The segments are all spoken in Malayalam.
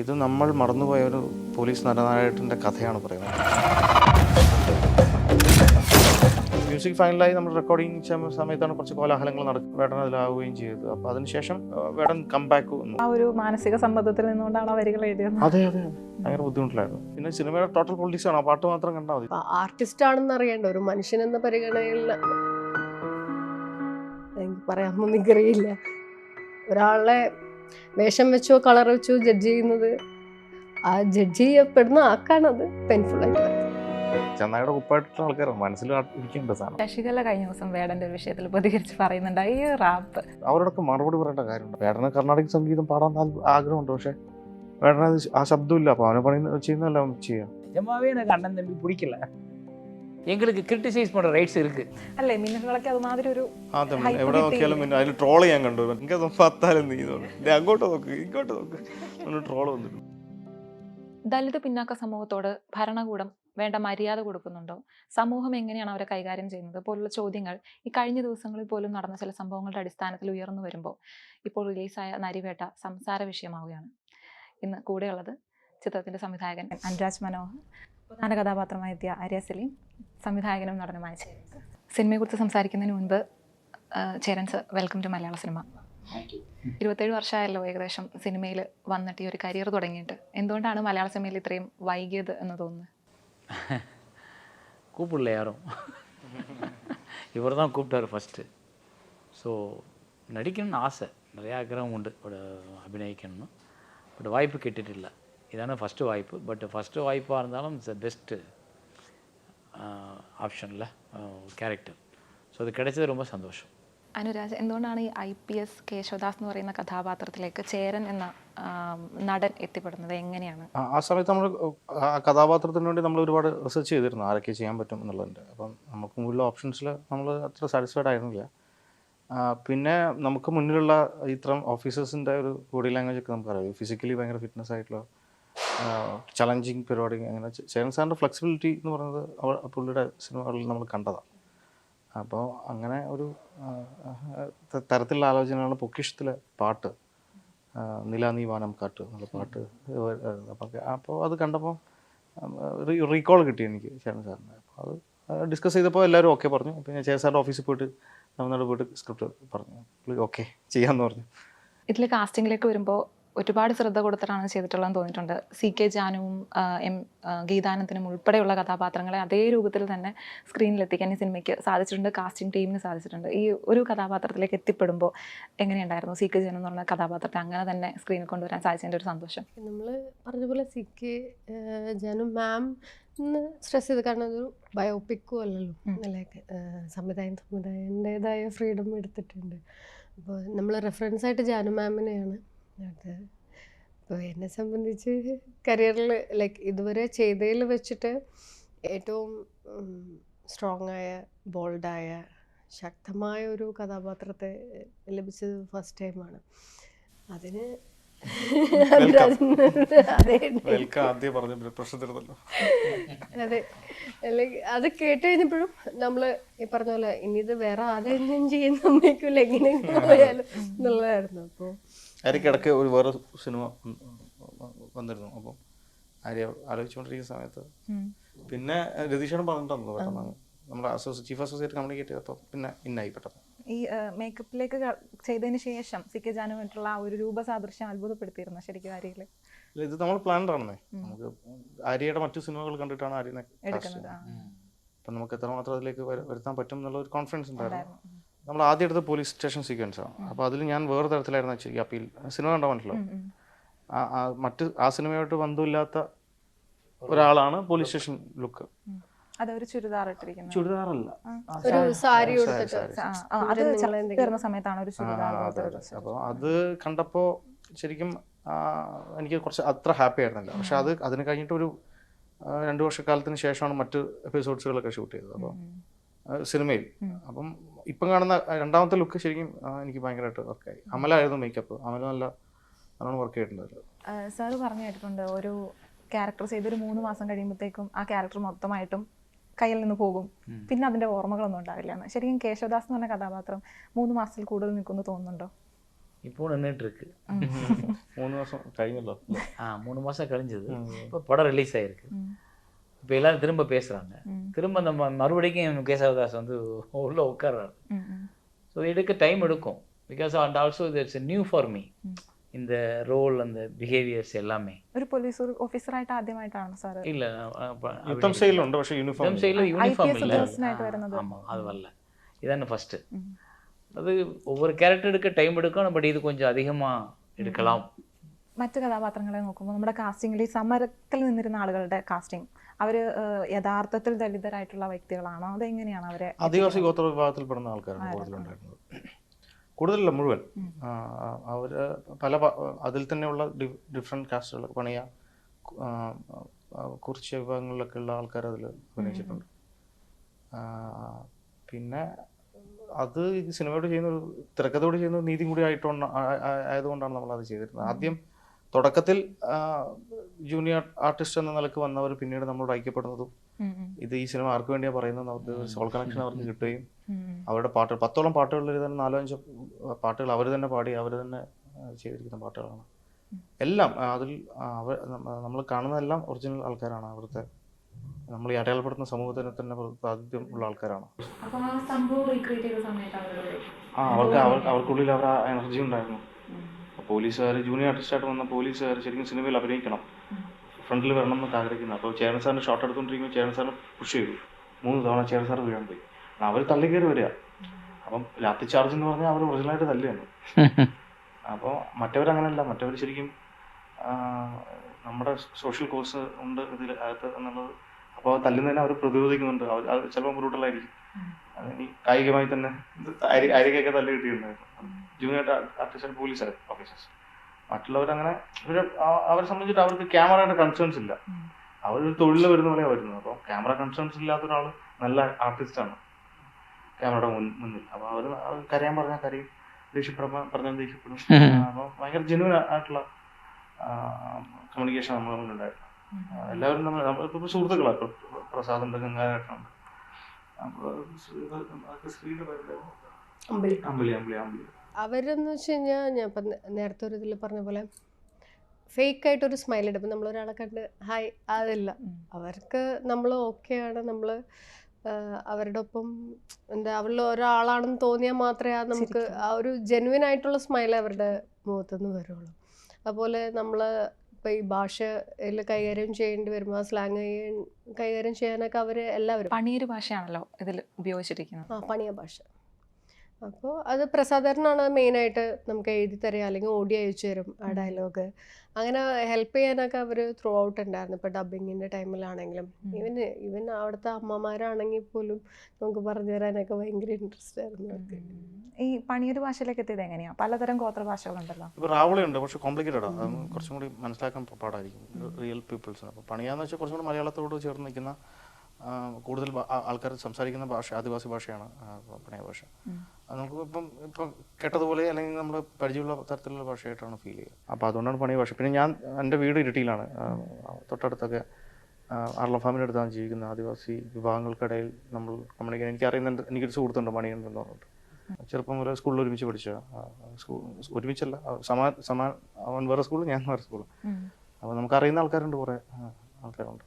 ഇത് നമ്മൾ മറന്നുപോയ ഒരു പോലീസ് നടനായകൻ്റെ കഥയാണ് പറയുന്നത്. മ്യൂസിക് ഫൈനലായി നമ്മൾ റെക്കോർഡിങ് സമയത്താണ് കുറച്ച് കോലാഹലങ്ങൾ വേടൻ അതിലാവുകയും ചെയ്തത്. അപ്പോൾ അതിനുശേഷം വേടൻ കംബാക്ക് വന്നു. ആ ഒരു മാനസിക സമ്മർദ്ദത്തിൽ നിന്നുകൊണ്ടാണ് ആ വരികൾ എഴുതിയത്. അതെ ഭയങ്കര ബുദ്ധിമുട്ടിലായിരുന്നു. പിന്നെ സിനിമയുടെ ടോട്ടൽ പൊളിറ്റിക്സ് ആണ്, ആ പാട്ട് മാത്രം കണ്ടാൽ മതി. ആർട്ടിസ്റ്റ് ആണെന്ന് അറിയേണ്ട ഒരു മനുഷ്യൻ എന്ന പരിഗണനയിൽ എനിക്ക് പറയാമൊന്നും എനിക്കറിയില്ല. ഒരാളെ വേഷം വെച്ചോ കളർ വെച്ചോ ജഡ്ജ് ചെയ്യുന്നത്, ആ ജഡ്ജ് ചെയ്യപ്പെടുന്ന ആക്കാണത് പെയിൻഫുൾ ആയിട്ട്. ചെന്നായുടെ കുപ്പായിട്ടുള്ള ആൾക്കാരാണ് മനസ്സിൽ ഇരിക്കേണ്ട സാധനം. ശശികല കഴിഞ്ഞ ദിവസം വേടന്റെ ഒരു വിഷയത്തിൽ പ്രതികരിച്ച് പറയുന്നുണ്ട്, ഈ റാപ്പ് അവരോടൊക്കെ മറുപടി പറയേണ്ട കാര്യമുണ്ട്. വേടന് കർണാടക സംഗീതം പാടാൻ ആഗ്രഹമുണ്ട്, പക്ഷെ വേടന ആ ശബ്ദമില്ല. അപ്പോൾ അവനെ പണി ചെയ്യുന്നതല്ല ചെയ്യാം. நிஜமாவே எனக்கு அண்ணன் தம்பி பிடிக்கல. எங்களுக்கு கிரிட்டிசைஸ் பண்ற ரைட்ஸ் இருக்கு. അല്ലേ മിന്നുകളൊക്കെ അതുമാതിരി ഒരു അതെ, എവിടെ നോക്കിയാലും പിന്നെ അതിൽ ട്രോൾ ചെയ്യാൻ കണ്ടു. എനിക്കത് പത്താലും നീ തോന്നുന്നു, അങ്ങോട്ട് നോക്ക് ഇങ്ങോട്ട് നോക്ക്, ട്രോൾ വന്നിട്ടു. ദലിത് പിന്നാക്ക സമൂഹത്തോട് ഭരണകൂടം വേണ്ട മര്യാദ കൊടുക്കുന്നുണ്ടോ, സമൂഹം എങ്ങനെയാണ് അവരെ കൈകാര്യം ചെയ്യുന്നത് പോലുള്ള ചോദ്യങ്ങൾ ഈ കഴിഞ്ഞ ദിവസങ്ങളിൽ പോലും നടന്ന ചില സംഭവങ്ങളുടെ അടിസ്ഥാനത്തിൽ ഉയർന്നു വരുമ്പോൾ ഇപ്പോൾ റിലീസായ നരിവേട്ട സംസാര വിഷയമാവുകയാണ്. ഇന്ന് കൂടെയുള്ളത് ചിത്രത്തിന്റെ സംവിധായകൻ അനുരാജ് മനോഹർ, പ്രധാന കഥാപാത്രമായി എത്തിയ ആര്യ സലീം, സംവിധായകനും നടനുമായ ചേരൻസ്. സിനിമയെക്കുറിച്ച് സംസാരിക്കുന്നതിന് മുൻപ് ചേരൻസ്, വെൽക്കം ടു മലയാള സിനിമ. 27 വർഷമായല്ലോ ഏകദേശം സിനിമയിൽ വന്നിട്ട് ഈ ഒരു കരിയർ തുടങ്ങിയിട്ട്. എന്തുകൊണ്ടാണ് മലയാള സിനിമയിൽ ഇത്രയും വൈകിയത് എന്ന് തോന്നുന്നു? கூப்பிடல யாரும், இவர் தான் கூப்பிட்டாரு ஃபஸ்ட்டு. ஸோ நடிக்கணும்னு ஆசை, நிறையா ஆக்கிரகம் உண்டு அபிநயிக்கணும்னு. பட் வாய்ப்பு கிட்டிட்டில்லை. இதான ஃபஸ்ட்டு வாய்ப்பு. பட் ஃபஸ்ட்டு வாய்ப்பாக இருந்தாலும் இட்ஸ் த பெஸ்ட்டு ஆப்ஷனில் கேரக்டர். ஸோ அது கிடைச்சது ரொம்ப சந்தோஷம். അനുരാജ്, എന്തുകൊണ്ടാണ് ഈ IPS കേശവദാസ് എന്ന് പറയുന്ന കഥാപാത്രത്തിലേക്ക് ചേരൻ എന്ന നടൻ എത്തിപ്പെടുന്നത്? എങ്ങനെയാണ്? ആ സമയത്ത് നമ്മൾ ആ കഥാപാത്രത്തിന് വേണ്ടി നമ്മൾ ഒരുപാട് റിസർച്ച് ചെയ്തിരുന്നു, ആരൊക്കെ ചെയ്യാൻ പറ്റും എന്നുള്ളതിൻ്റെ. അപ്പം നമുക്ക് മുന്നിലുള്ള ഓപ്ഷൻസിൽ നമ്മൾ അത്ര സാറ്റിസ്ഫൈഡ് ആയിരുന്നില്ല. പിന്നെ നമുക്ക് മുന്നിലുള്ള ഇത്തരം ഓഫീസേഴ്സിൻ്റെ ഒരു ബോഡി ലാംഗ്വേജ് ഒക്കെ നമുക്കറിയാം. ഫിസിക്കലി ഭയങ്കര ഫിറ്റ്നസ് ആയിട്ടുള്ള ചലഞ്ചിങ് പരിപാടി. അങ്ങനെ ചേരൻ സാറിൻ്റെ ഫ്ലെക്സിബിലിറ്റി എന്ന് പറയുന്നത് പുള്ളിയുടെ സിനിമകളിൽ നമ്മൾ കണ്ടതാണ്. അപ്പോൾ അങ്ങനെ ഒരു തരത്തിലുള്ള ആലോചനയാണ് പൊക്കിഷത്തിലെ പാട്ട്, നിലാ നീ വാനം കാട്ട് എന്നുള്ള പാട്ട്. അപ്പോൾ അത് കണ്ടപ്പോൾ റീകോൾ കിട്ടി എനിക്ക് ചേരൻ സാറിന്. അപ്പോൾ അത് ഡിസ്കസ് ചെയ്തപ്പോൾ എല്ലാവരും ഓക്കെ പറഞ്ഞു. അപ്പോൾ ഞാൻ ചേരൻ സാറിൻ്റെ ഓഫീസിൽ പോയിട്ട് തമിഴ്നാട് പോയിട്ട് സ്ക്രിപ്റ്റ് പറഞ്ഞു, ഓക്കെ ചെയ്യാമെന്ന് പറഞ്ഞു. ഇതിൽ കാസ്റ്റിങ്ങിലേക്ക് വരുമ്പോൾ ഒരുപാട് ശ്രദ്ധ കൊടുത്തിട്ടാണ് ചെയ്തിട്ടുള്ളതെന്ന് തോന്നിയിട്ടുണ്ട്. CK ജാനുവും ഗീതാനന്ദനും ഉൾപ്പെടെയുള്ള കഥാപാത്രങ്ങളെ അതേ രൂപത്തിൽ തന്നെ സ്ക്രീനിലെത്തിക്കാൻ ഈ സിനിമയ്ക്ക് സാധിച്ചിട്ടുണ്ട്, കാസ്റ്റിംഗ് ടീമിന് സാധിച്ചിട്ടുണ്ട്. ഈ ഒരു കഥാപാത്രത്തിലേക്ക് എത്തിപ്പെടുമ്പോൾ എങ്ങനെയുണ്ടായിരുന്നു CK ജാനു എന്ന് പറഞ്ഞ കഥാപാത്രത്തെ അങ്ങനെ തന്നെ സ്ക്രീനിൽ കൊണ്ടുവരാൻ സാധിച്ചതിൻ്റെ ഒരു സന്തോഷം? നമ്മൾ പറഞ്ഞ പോലെ CK ജാനു മാം എന്ന് സ്ട്രെസ് ചെയ്ത്, കാരണം അതൊരു ബയോപിക്കും അല്ലല്ലോ, ലൈക്ക് സംവിധായകൻ്റെതായ ഫ്രീഡം എടുത്തിട്ടുണ്ട്. അപ്പോൾ നമ്മൾ റെഫറൻസ് ആയിട്ട് ജാനു മാമിനെയാണ്. അത് ഇപ്പോൾ എന്നെ സംബന്ധിച്ച് കരിയറിൽ ലൈക്ക് ഇതുവരെ ചെയ്തതിൽ വെച്ചിട്ട് ഏറ്റവും സ്ട്രോങ് ആയ, ബോൾഡായ, ശക്തമായ ഒരു കഥാപാത്രത്തെ ലഭിച്ചത് ഫസ്റ്റ് ടൈമാണ്. അതിന് അതെ, ലൈക്ക് അത് കേട്ട് കഴിഞ്ഞപ്പോഴും നമ്മൾ ഈ പറഞ്ഞ പോലെ ഇനി ഇത് വേറെ ആരെയും ചെയ്യാൻ സമ്മതിക്കില്ല, എങ്ങനെയെങ്കിലും പോയാലും എന്നുള്ളതായിരുന്നു. അപ്പോൾ ആര്യക്കിടയ്ക്ക് ഒരു വേറെ സിനിമ വന്നിരുന്നു. അപ്പം ആര്യ ആലോചിച്ചുകൊണ്ടിരിക്കുന്ന സമയത്ത് പിന്നെ രതീഷാണ് പറഞ്ഞിട്ടുണ്ടോ, പെട്ടെന്ന് നമ്മുടെ ചീഫ് അസോസിയേറ്റ് കമ്മ്യൂണിക്കേറ്റ് ചെയ്തപ്പോൾ പിന്നെ ഇന്നായി പെട്ടെന്ന്. ഈ മേക്കപ്പിലേക്ക് ചെയ്തതിന് ശേഷം CK ജാനുമായിട്ടുള്ള ആ ഒരു രൂപസാദൃശ്യം അത്ഭുതപ്പെടുത്തിയിരുന്നു ശരിക്കും ആര്യയിൽ? ഇത് നമ്മൾ പ്ലാൻഡ് ആണെന്നേ. നമുക്ക് ആര്യയുടെ മറ്റു സിനിമകൾ കണ്ടിട്ടാണ് ആര്യനെ എടുക്കുന്നത്. അപ്പം നമുക്ക് എത്രമാത്രം അതിലേക്ക് വരുത്താൻ പറ്റും എന്നുള്ള ഒരു കോൺഫിഡൻസ് ഉണ്ടായിരുന്നു. നമ്മൾ ആദ്യം എടുത്ത പോലീസ് സ്റ്റേഷൻ സീക്വൻസാണ്. അപ്പോൾ അതിൽ ഞാൻ വേറെ തരത്തിലായിരുന്നു വെച്ചാൽ അപ്പീൽ സിനിമ കണ്ടാൽ മനസ്സിലാവും. ആ സിനിമയായിട്ട് ബന്ധമില്ലാത്ത ഒരാളാണ് പോലീസ് സ്റ്റേഷൻ ലുക്ക്. അതൊരു ചുരിദാർ ഇട്ടിരിക്കുന്നത്, ചുരിദാറല്ല, സാരി സമയത്താണ് ഒരു ചുരിദാർ. അപ്പോൾ അത് കണ്ടപ്പോൾ ശരിക്കും എനിക്ക് കുറച്ച് അത്ര ഹാപ്പി ആയിരുന്നില്ല. പക്ഷെ അതിന് കഴിഞ്ഞിട്ട് ഒരു 2 വർഷക്കാലത്തിന് ശേഷമാണ് മറ്റ് എപ്പിസോഡ്സുകളൊക്കെ ഷൂട്ട് ചെയ്തത്. അപ്പോൾ സിനിമയിൽ അപ്പം ഇപ്പം കാണുന്ന രണ്ടാമത്തെ ലുക്ക് ശരിക്കും എനിക്ക് ഭയങ്കരമായിട്ട് വർക്കായി. അമലായിരുന്നു മേക്കപ്പ്, അമല നല്ലോണം വർക്ക് ചെയ്തിട്ടുണ്ട്. സാറ് പറഞ്ഞു കേട്ടിട്ടുണ്ട്, ഒരു ക്യാരക്ടർ ചെയ്തൊരു 3 മാസം കഴിയുമ്പോഴത്തേക്കും ആ ക്യാരക്ടർ മൊത്തമായിട്ടും കയ്യിൽ നിന്ന് പോകും, പിന്നെ അതിൻ്റെ ഓർമ്മകളൊന്നും ഉണ്ടാവില്ല എന്ന്. ശരിക്കും കേശവദാസ് എന്ന് പറഞ്ഞ കഥാപാത്രം 3 മാസത്തിൽ കൂടുതൽ നിൽക്കുമെന്ന് തോന്നുന്നുണ്ടോ? இப்போ நின்றுட்டுருக்கு. 3 മാസം കഴിഞ്ഞല്ലോ. 3 மாதம் கழிஞ்சது. இப்போ படம் ரிலீஸ் ஆகிருக்கு. இப்போ எல்லோரும் திரும்ப பேசுகிறாங்க. திரும்ப நம்ம மறுபடியும் கேசவதாஸ் வந்து உள்ளே உட்கார்றாரு. ஸோ எடுக்க டைம் எடுக்கும். Because and also it's new for me. இந்த ரோல் அந்த பிஹேவியர்ஸ் എല്ലാമേ. ഒരു പോലീസ് ഓഫീസറായിട്ട് ആദ്യമായിട്ടാണ് സാർ? ഇല്ല, യുദ്ധം സ്റ്റൈലുണ്ട്, പക്ഷേ യൂണിഫോം യൂണിഫോം ഇല്ല. ഉദ്യോഗസ്ഥനായിട്ട് വരുന്നത്. ஆமாம், அது வரல. இதான ஃபஸ்ட்டு. அது ஒவ்வொரு கேரக்டர் எடுக்க டைம் எடுக்கும். பட் இது கொஞ்சம் அதிகமாக എടുக்கலாம். മറ്റു കഥാപാത്രങ്ങളെ നോക്കുമ്പോൾ നമ്മുടെ കാസ്റ്റിംഗിൽ ഈ സമരത്തിൽ നിന്നിരുന്ന ആളുകളുടെ കാസ്റ്റിംഗ് അവർ യഥാർത്ഥത്തിൽ ദളിതരായിട്ടുള്ള വ്യക്തികളാണോ? അതെങ്ങനെയാണ് അവരെ? ആദിവാസി ഗോത്ര വിഭാഗത്തിൽപ്പെടുന്ന ആൾക്കാരാണ് കൂടുതലുണ്ടായിരുന്നത്. കൂടുതലല്ല, മുഴുവൻ. അവർ പല അതിൽ തന്നെയുള്ള ഡിഫറെൻറ്റ് കാസ്റ്റുകൾ, പണിയ, കുറിച്യ വിഭാഗങ്ങളിലൊക്കെ ഉള്ള ആൾക്കാർ അതിൽ അഭിനയിച്ചിട്ടുണ്ട്. പിന്നെ അത് ഈ സിനിമയോട് ചെയ്യുന്നൊരു തിരക്കഥയോട് ചെയ്യുന്ന നീതി കൂടി ആയതുകൊണ്ടാണ് നമ്മളത് ചെയ്തിരുന്നത്. ആദ്യം തുടക്കത്തിൽ ജൂനിയർ ആർട്ടിസ്റ്റ് എന്ന നിലക്ക് വന്നവർ പിന്നീട് നമ്മളോട് ഐക്യപ്പെടുന്നതും ഇത് ഈ സിനിമ ആർക്ക് വേണ്ടിയാണ് പറയുന്നത് അവർക്ക് സോൾ കണക്ഷൻ അവർക്ക് കിട്ടുകയും അവരുടെ പാട്ടുകൾ 10ഓളം പാട്ടുകളിൽ തന്നെ 4-5 പാട്ടുകൾ അവർ തന്നെ പാടി അവർ തന്നെ ചെയ്തിരിക്കുന്ന പാട്ടുകളാണ് എല്ലാം. അതിൽ നമ്മൾ കാണുന്നതെല്ലാം ഒറിജിനൽ ആൾക്കാരാണ്. അവിടുത്തെ നമ്മൾ ഈ അടയാളപ്പെടുത്തുന്ന സമൂഹത്തിന് തന്നെ പ്രാതിനിധ്യം ഉള്ള ആൾക്കാരാണ്. അവർക്കുള്ളിൽ അവർ ആ എനർജി ഉണ്ടായിരുന്നു. പോലീസുകാർ ജൂനിയർ ആർട്ടിസ്റ്റായിട്ട് വന്ന പോലീസുകാർ ശരിക്കും സിനിമയിൽ അഭിനയിക്കണം, ഫ്രണ്ടിൽ വരണം എന്നൊക്കെ ആഗ്രഹിക്കുന്നത്. അപ്പോൾ ചേരൻ സാറിന് ഷോട്ട് എടുത്തുകൊണ്ടിരിക്കുമ്പോൾ ചേരൻ സാറിന് പുഷ് ചെയ്തു. 3 തവണ ചേരൻ സാർ വീഴാൻ പോയി. അവർ തള്ളിക്കയറി വരിക. അപ്പം ലാത്തി ചാർജ് എന്ന് പറഞ്ഞാൽ അവർ ഒറിജിനലായിട്ട് തല്ലുകയാണ്. അപ്പോൾ മറ്റവരങ്ങനെയല്ല. മറ്റവർ ശരിക്കും നമ്മുടെ സോഷ്യൽ കോഴ്സ് ഉണ്ട് ഇതിൽ അകത്ത് എന്നുള്ളത്. അപ്പോൾ തല്ലുന്നതിനെ അവർ പ്രതിരോധിക്കുന്നുണ്ട്. അത് ചിലപ്പോൾ ബ്രൂട്ടലായിരിക്കും. ഈ കായികമായി തന്നെ അരികൊക്കെ തല്ല് കിട്ടിയിട്ടുണ്ടായിരുന്നു ജൂനിയർ ആർട്ടിസ്റ്റ് പോലീസ് ഓഫീസേഴ്സ്. മറ്റുള്ളവരങ്ങനെ അവരെ സംബന്ധിച്ചിട്ട് അവർക്ക് ക്യാമറയുടെ കൺസേൺസ് ഇല്ല. അവരൊരു തൊഴിൽ വരുന്ന പോലെയാണ് വരുന്നത്. അപ്പോൾ ക്യാമറ കൺസേൺസ് ഇല്ലാത്ത ഒരാൾ നല്ല ആർട്ടിസ്റ്റാണ് ക്യാമറയുടെ മുന്നിൽ. അപ്പോൾ അവർ കരയാൻ പറഞ്ഞാൽ കരയും, ദേഷ്യപ്പെടാൻ പറഞ്ഞാൽ ദേഷ്യപ്പെടും. അപ്പോൾ ഭയങ്കര ജെന്യൂൻ ആയിട്ടുള്ള കമ്മ്യൂണിക്കേഷൻ നമ്മൾ തമ്മിലുണ്ടായിരുന്നു. എല്ലാവരും നമ്മളിപ്പോൾ സുഹൃത്തുക്കളാണ്. ഇപ്പോൾ പ്രസാദുണ്ട്, ഗംഗാധരനുണ്ട്, അവരെന്ന് വെച്ച് കഴിഞ്ഞാൽ ഞാൻ ഇപ്പം നേരത്തെ ഒരു ഇതിൽ പറഞ്ഞ പോലെ ഫേക്കായിട്ടൊരു സ്മൈൽ ഇടും. ഇപ്പം നമ്മളൊരാളെ കണ്ട് ഹായ് അതില്ല. അവർക്ക് നമ്മൾ ഓക്കെയാണ്, നമ്മൾ അവരുടെ ഒപ്പം എന്താ അവരിൽ ഒരാളാണെന്ന് തോന്നിയാൽ മാത്രമേ നമുക്ക് ആ ഒരു ജെന്യുവൻ ആയിട്ടുള്ള സ്മൈൽ അവരുടെ മുഖത്തുനിന്ന് വരുള്ളൂ. അതുപോലെ നമ്മൾ ഇപ്പോൾ ഈ ഭാഷയിൽ കൈകാര്യം ചെയ്യേണ്ടി വരുമ്പോൾ ആ സ്ലാങ് കൈകാര്യം ചെയ്യാനൊക്കെ അവർ എല്ലാവരും പണിയൊരു ഭാഷയാണല്ലോ ഇതിൽ ഉപയോഗിച്ചിരിക്കുന്നത്. പണിയ ഭാഷ. അപ്പോൾ അത് പ്രസാദരനാണ് മെയിനായിട്ട് നമുക്ക് എഴുതി തരിക, അല്ലെങ്കിൽ ഓഡിയോ അയച്ചു തരും ആ ഡയലോഗ്. അങ്ങനെ ഹെൽപ്പ് ചെയ്യാനൊക്കെ അവർ ത്രൂ ഔട്ട് ഉണ്ടായിരുന്നു. ഇപ്പോൾ ഡബിങ്ങിൻ്റെ ടൈമിലാണെങ്കിലും ഈവൻ അവിടുത്തെ അമ്മമാരാണെങ്കിൽ പോലും നമുക്ക് പറഞ്ഞു തരാനൊക്കെ ഭയങ്കര ഇൻട്രസ്റ്റ് ആയിരുന്നു അവർക്ക്. ഈ പണിയൊരു ഭാഷയിലേക്ക് എത്തിയത് എങ്ങനെയാണ്? പലതരം ഗോത്ര ഭാഷകളുണ്ടല്ലോ. ഇപ്പോൾ റാവളിയുണ്ട്, പക്ഷേ കോംപ്ലിക്കേറ്റഡ് ആണ്. അത് കുറച്ചും കൂടി മനസ്സിലാക്കാൻ പാടായിരിക്കും റിയൽ പീപ്പിൾസിന്. അപ്പോൾ പണിയാന്ന് വെച്ചാൽ കുറച്ചും കൂടി മലയാളത്തോട് ചേർന്ന് നിൽക്കുന്ന കൂടുതൽ ആൾക്കാർ സംസാരിക്കുന്ന ഭാഷ ആദിവാസി ഭാഷയാണ് പണിയ ഭാഷ. അത് നമുക്ക് ഇപ്പം കേട്ടതുപോലെ അല്ലെങ്കിൽ നമ്മൾ പരിചയമുള്ള തരത്തിലുള്ള ഭാഷയായിട്ടാണ് ഫീൽ ചെയ്യുക. അപ്പോൾ അതുകൊണ്ടാണ് പണിയ ഭാഷ. പിന്നെ എൻ്റെ വീട് ഇരിട്ടിയിലാണ്. തൊട്ടടുത്തൊക്കെ ആർളം ഫാമിൻ്റെ അടുത്താണ് ജീവിക്കുന്നത്. ആദിവാസി വിഭാഗങ്ങൾക്കിടയിൽ നമ്മൾ കമ്മ്യൂണിക്കേഷൻ എനിക്കറിയുന്നുണ്ട്. എനിക്കൊരു സുഹൃത്തുണ്ട് മണിയുണ്ടെന്ന് പറഞ്ഞിട്ട്. ചെറുപ്പം മുതലേ സ്കൂളിൽ ഒരുമിച്ച് പഠിച്ച, ഒരുമിച്ചല്ല, അവൻ വേറെ സ്കൂൾ, ഞാൻ വേറെ സ്കൂൾ. അപ്പോൾ നമുക്കറിയുന്ന ആൾക്കാരുണ്ട്, കുറേ ആൾക്കാരുണ്ട്.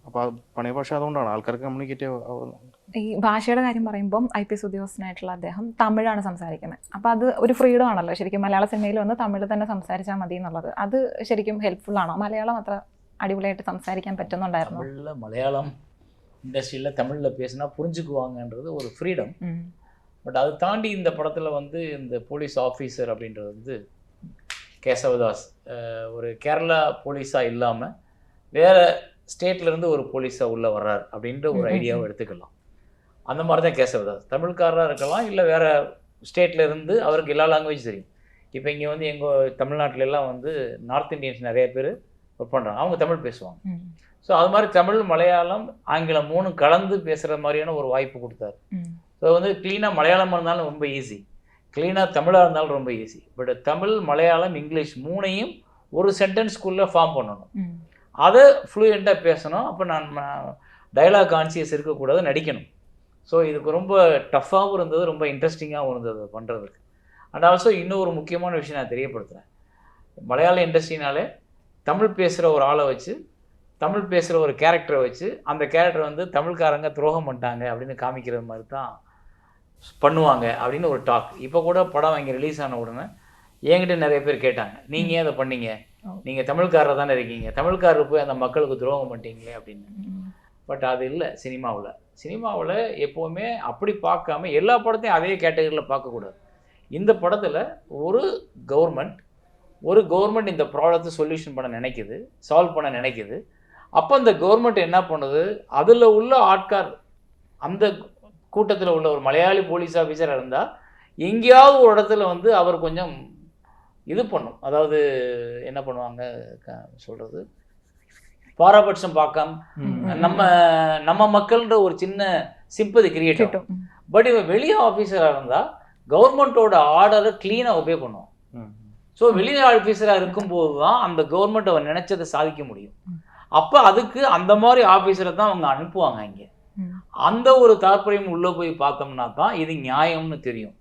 അപ്പോൾ പണിയ ഭാഷ അതുകൊണ്ടാണ് ആൾക്കാർക്ക് കമ്മ്യൂണിക്കേറ്റ് ആവുന്നത്. ഈ ഭാഷയുടെ കാര്യം പറയുമ്പം IPS ഉദ്യോഗസ്ഥനായിട്ടുള്ള അദ്ദേഹം തമിഴാണ് സംസാരിക്കുന്നത്. അപ്പോൾ അത് ഒരു ഫ്രീഡം ആണല്ലോ ശരിക്കും. മലയാള സിനിമയിൽ വന്ന് തമിഴ് തന്നെ സംസാരിച്ചാൽ മതി എന്നുള്ളത് അത് ശരിക്കും ഹെൽപ്ഫുൾ ആണോ? മലയാളം അത്ര അടിപൊളിയായിട്ട് സംസാരിക്കാൻ പറ്റുന്നുണ്ടായിരുന്നു? தமிழில் மலையாளம் இண்டஸ்ட்ரியில் தமிழில் பேசினா புரிஞ்சுக்குவாங்கன்றது ஒரு ஃப்ரீடம். பட் அதை தாண்டி இந்த படத்தில் வந்து இந்த போலீஸ் ஆஃபீஸர் அப்படின்றது வந்து கேசவதாஸ் ஒரு கேரளா போலீஸாக இல்லாமல் வேறு ஸ்டேட்லேருந்து ஒரு போலீஸாக உள்ளே வர்றார் அப்படின்ற ஒரு ஐடியாவை எடுத்துக்கலாம். அந்த மாதிரி தான் கேசவதாஸ் தமிழ்காரராக இருக்கலாம், இல்லை வேறு ஸ்டேட்லேருந்து அவருக்கு எல்லா லாங்குவேஜ் தெரியும். இப்போ இங்கே வந்து எங்கள் தமிழ்நாட்டிலெல்லாம் வந்து நார்த் இந்தியன்ஸ் நிறைய பேர் ஒர்க் பண்ணுறாங்க, அவங்க தமிழ் பேசுவாங்க. ஸோ அது மாதிரி தமிழ் மலையாளம் ஆங்கிலம் 3 கலந்து பேசுகிற மாதிரியான ஒரு வாய்ப்பு கொடுத்தாரு. ஸோ வந்து க்ளீனாக மலையாளமாக இருந்தாலும் ரொம்ப ஈஸி, க்ளீனாக தமிழாக இருந்தாலும் ரொம்ப easy. But Tamil Malayalam English 3ஐயும் ஒரு சென்டென்ஸ்குள்ளே ஃபார்ம் பண்ணணும், அதை ஃப்ளூயண்ட்டாக பேசணும். அப்போ நான் டைலாக் கான்சியஸ் இருக்கக்கூடாது, நடிக்கணும். ஸோ இதுக்கு ரொம்ப டஃப்பாகவும் இருந்தது, ரொம்ப இன்ட்ரெஸ்டிங்காகவும் இருந்தது பண்ணுறதுக்கு. அண்ட் ஆல்சோ இன்னொரு முக்கியமான விஷயம் நான் தெரியப்படுத்துகிறேன். மலையாள இண்டஸ்ட்ரினாலே தமிழ் பேசுகிற ஒரு ஆளை வச்சு, தமிழ் பேசுகிற ஒரு கேரக்டரை வச்சு, அந்த கேரக்டர் வந்து தமிழ்காரங்க துரோகம் பண்ணிட்டாங்க அப்படின்னு காமிக்கிற மாதிரி தான் பண்ணுவாங்க அப்படின்னு ஒரு டாக். இப்போ கூட படம் இங்கே ரிலீஸ் ஆன உடனே என்கிட்ட நிறைய பேர் கேட்டாங்க, நீங்கள் ஏன் அதை பண்ணீங்க, நீங்கள் தமிழ்காரர் தானே இருக்கீங்க, தமிழ்காரர் போய் அந்த மக்களுக்கு துரோகம் பண்ணிட்டீங்களே அப்படின்னு. பட் அது இல்லை சினிமாவில் எப்போவுமே அப்படி பார்க்காம எல்லா படத்தையும் அதே கேட்டகரியில் பார்க்கக்கூடாது. இந்த படத்தில் ஒரு கவர்மெண்ட் இந்த ப்ராப்ளத்தை சொல்யூஷன் பண்ண நினைக்குது, சால்வ் பண்ண நினைக்குது. அப்போ அந்த கவர்மெண்ட் என்ன பண்ணுது, அதில் உள்ள ஆட்கார், அந்த கூட்டத்தில் உள்ள ஒரு மலையாளி போலீஸ் ஆஃபீஸராக இருந்தால் எங்கேயாவது ஒரு இடத்துல வந்து அவர் கொஞ்சம் இது பண்ணும். அதாவது என்ன பண்ணுவாங்க சொல்கிறது, பாரபட்சம் பார்க்காம நம்ம மக்கள்ன்ற ஒரு சின்ன சிம்பதி கிரியேட் ஆகும். பட் இவன் வெளியே ஆஃபீஸராக இருந்தால் கவர்மெண்ட்டோட ஆர்டரை க்ளீனாக ஒபே பண்ணுவான். ஸோ வெளியே ஆஃபீஸராக இருக்கும்போது தான் அந்த கவர்மெண்ட் அவன் நினைச்சதை சாதிக்க முடியும். அப்போ அதுக்கு அந்த மாதிரி ஆஃபீஸரை தான் அவங்க அனுப்புவாங்க. இங்கே அந்த ஒரு தாற்பயம் உள்ளே போய் பார்த்தோம்னா தான் இது நியாயம்னு தெரியும்.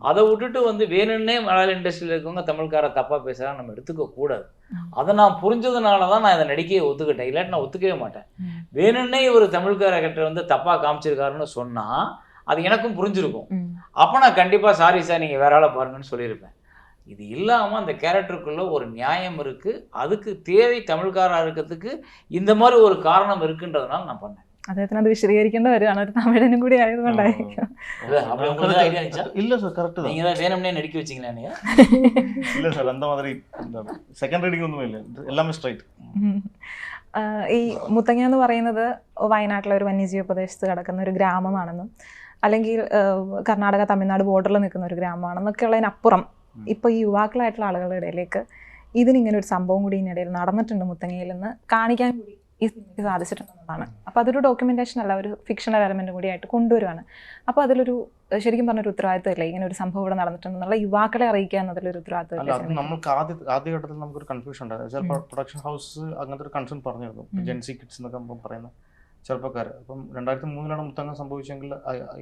அதை விட்டுட்டு வந்து வேணும்னே மலையாள இண்டஸ்ட்ரியில் இருக்கவங்க தமிழ்கார தப்பாக பேசுகிறாங்க நம்ம எடுத்துக்க கூடாது. அதை நான் புரிஞ்சதுனால தான் நான் இதை நடிக்கையை ஒத்துக்கிட்டேன், இல்லாட்டி நான் ஒத்துக்கவே மாட்டேன். வேணும்னே இவர் தமிழ்கார கிட்ட வந்து தப்பாக காமிச்சிருக்காருன்னு சொன்னால் அது எனக்கும் புரிஞ்சிருக்கும். அப்போ நான் கண்டிப்பாக சாரி சார் நீங்கள் வேற ஆளை பாருங்கன்னு சொல்லியிருப்பேன். இது இல்லாமல் அந்த கேரக்டருக்குள்ளே ஒரு நியாயம் இருக்குது, அதுக்கு தேவை தமிழ்காராக இருக்கிறதுக்கு இந்த மாதிரி ஒரு காரணம் இருக்குன்றதுனால நான் பண்ணேன். അദ്ദേഹത്തിന് അത് വിശദീകരിക്കേണ്ട വരികയാണ്, ഒരു തമിഴനും കൂടി ആയതുകൊണ്ടായിരിക്കും. இல்லை சார் கரெக்டு. நீங்கள் தான் வேணும்னே நடிக்க வச்சிங்களா? இல்லை சார் அந்த மாதிரி സെക്കൻഡ് റീഡിംഗ് ഒന്നും ഇല്ല, എല്ലാമേ സ്ട്രൈറ്റ്. ഈ മുത്തങ്ങ എന്ന് പറയുന്നത് വയനാട്ടിലെ ഒരു വന്യജീവി പ്രദേശത്ത് കിടക്കുന്ന ഒരു ഗ്രാമമാണെന്നും അല്ലെങ്കിൽ കർണാടക തമിഴ്നാട് ബോർഡറിൽ നിൽക്കുന്ന ഒരു ഗ്രാമമാണെന്നൊക്കെ ഉള്ളതിനപ്പുറം ഇപ്പോൾ ഈ യുവാക്കളായിട്ടുള്ള ആളുകളുടെ ഇടയിലേക്ക് ഇതിനിങ്ങനെ ഒരു സംഭവം കൂടി ഇതിനിടയിൽ നടന്നിട്ടുണ്ട് മുത്തങ്ങയിൽ നിന്ന് കാണിക്കാൻ കൂടി ഈ സിനിമയ്ക്ക് സാധിച്ചിട്ടുണ്ടെന്നതാണ്. അപ്പോൾ അതൊരു ഡോക്യുമെൻറ്റേഷൻ അല്ല, ഒരു ഫിക്ഷണൽ എലമെൻറ്റും കൂടി ആയിട്ട് കൊണ്ടുവരുവാണ്. അപ്പോൾ അതിലൊരു ശരിക്കും പറഞ്ഞൊരു ഉത്തരവാദിത്തമില്ല, ഇങ്ങനെ ഒരു സംഭവം ഇവിടെ നടന്നിട്ടുണ്ടെന്നുള്ള യുവാക്കളെ അറിയിക്കുക എന്നതിലൊരു ഉത്തരവാദിത്തമില്ല. നമുക്ക് ആദ്യഘട്ടത്തിൽ നമുക്കൊരു കൺഫ്യൂഷൻ ഉണ്ടായിരുന്നു. ചിലപ്പോൾ പ്രൊഡക്ഷൻ ഹൗസ് അങ്ങനത്തെ ഒരു കൺസേൺ പറഞ്ഞിരുന്നു, ജെൻസി കിഡ്സ് എന്നൊക്കെ പറയുന്ന ചെറുപ്പക്കാർ. അപ്പം 2003 മുത്തങ്ങ സംഭവിച്ചെങ്കിൽ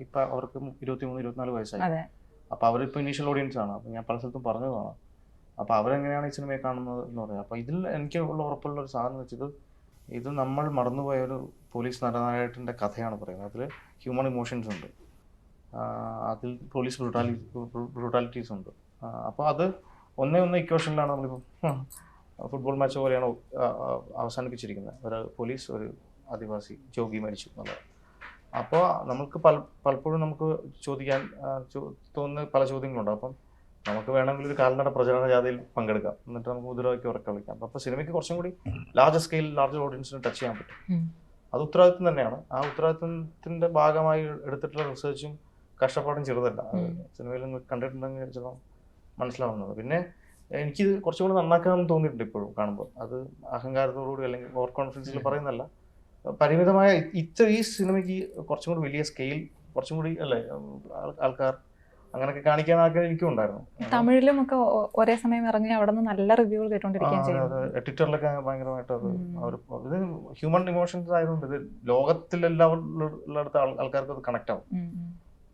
ഇപ്പം അവർക്ക് 23-24 വയസ്സായി. അപ്പോൾ അവരിപ്പോൾ ഇനീഷ്യൽ ഓഡിയൻസ് ആണ്. അപ്പോൾ ഞാൻ പല സ്ഥലത്തും പറഞ്ഞതാണ്. അപ്പോൾ അവരെങ്ങനെയാണ് ഈ സിനിമയെ കാണുന്നത് എന്ന് പറയാം. അപ്പോൾ ഇതിൽ എനിക്ക് ഉറപ്പുള്ള ഒരു സാധനം വെച്ചത്, ഇത് നമ്മൾ മറന്നുപോയ ഒരു പോലീസ് നടനായകൻ്റെ കഥയാണ് പറയുന്നത്. അതിൽ ഹ്യൂമൻ ഇമോഷൻസ് ഉണ്ട്, അതിൽ പോലീസ് ബ്രൂട്ടാലിറ്റീസ് ഉണ്ട്. അപ്പോൾ അത് ഒന്നേ ഇക്വേഷനിലാണ് നമ്മളിപ്പോൾ ഫുട്ബോൾ മാച്ച് പോലെയാണ് അവസാനിപ്പിച്ചിരിക്കുന്നത്. ഒരു പോലീസ്, ഒരു ആദിവാസി ജോഗി മരിച്ചു എന്നുള്ളത്. അപ്പോൾ നമുക്ക് പലപ്പോഴും നമുക്ക് ചോദിക്കാൻ തോന്നുന്ന പല ചോദ്യങ്ങളുണ്ട്. അപ്പം നമുക്ക് വേണമെങ്കിൽ ഒരു കാൽനട പ്രചരണ ജാഥയിൽ പങ്കെടുക്കാം, എന്നിട്ട് നമുക്ക് മുദ്രാവാക്യം ഉറക്കെ വിളിക്കാം. അപ്പോൾ സിനിമയ്ക്ക് കുറച്ചും കൂടി ലാർജർ ഓഡിയൻസിന് ടച്ച് ചെയ്യാൻ പറ്റും. അത് ഉത്തരവാദിത്വം തന്നെയാണ്. ആ ഉത്തരവാദിത്വത്തിൻ്റെ ഭാഗമായി എടുത്തിട്ടുള്ള റിസർച്ചും കഷ്ടപ്പാടും ചെറുതല്ല. സിനിമയിൽ നിന്ന് കണ്ടിട്ടുണ്ടെങ്കിൽ ചിലപ്പോൾ മനസ്സിലാവുന്നത്. പിന്നെ എനിക്ക് കുറച്ചും കൂടി നന്നാക്കാമെന്ന് തോന്നിയിട്ടുണ്ട് ഇപ്പോഴും കാണുമ്പോൾ. അത് അഹങ്കാരത്തോടുകൂടി അല്ലെങ്കിൽ ഓവർ കോൺഫിഡൻസിൽ പറയുന്നതല്ല, പരിമിതമായ ഈ സിനിമയ്ക്ക് കുറച്ചും കൂടി വലിയ സ്കെയിൽ, കുറച്ചും കൂടി അല്ലേ ആൾക്കാർ അങ്ങനെയൊക്കെ കാണിക്കാൻ ആൾക്കാർ എനിക്കും ഉണ്ടായിരുന്നു. തമിഴിലും ഒക്കെ ഒരേ സമയം ഇറങ്ങി അവിടെ നിന്ന് നല്ല റിവ്യൂകൾ കേട്ടോണ്ടിരിക്കുകയും ചെയ്യും. ട്വിറ്ററിലൊക്കെ ഭയങ്കരമായിട്ട് അത് അവർ ഇത് ഹ്യൂമൻ ഇമോഷൻസ് ആയതുകൊണ്ട് ഇത് ലോകത്തിലെല്ലാവരുടെ ആൾക്കാർക്ക് അത് കണക്ട് ആവും.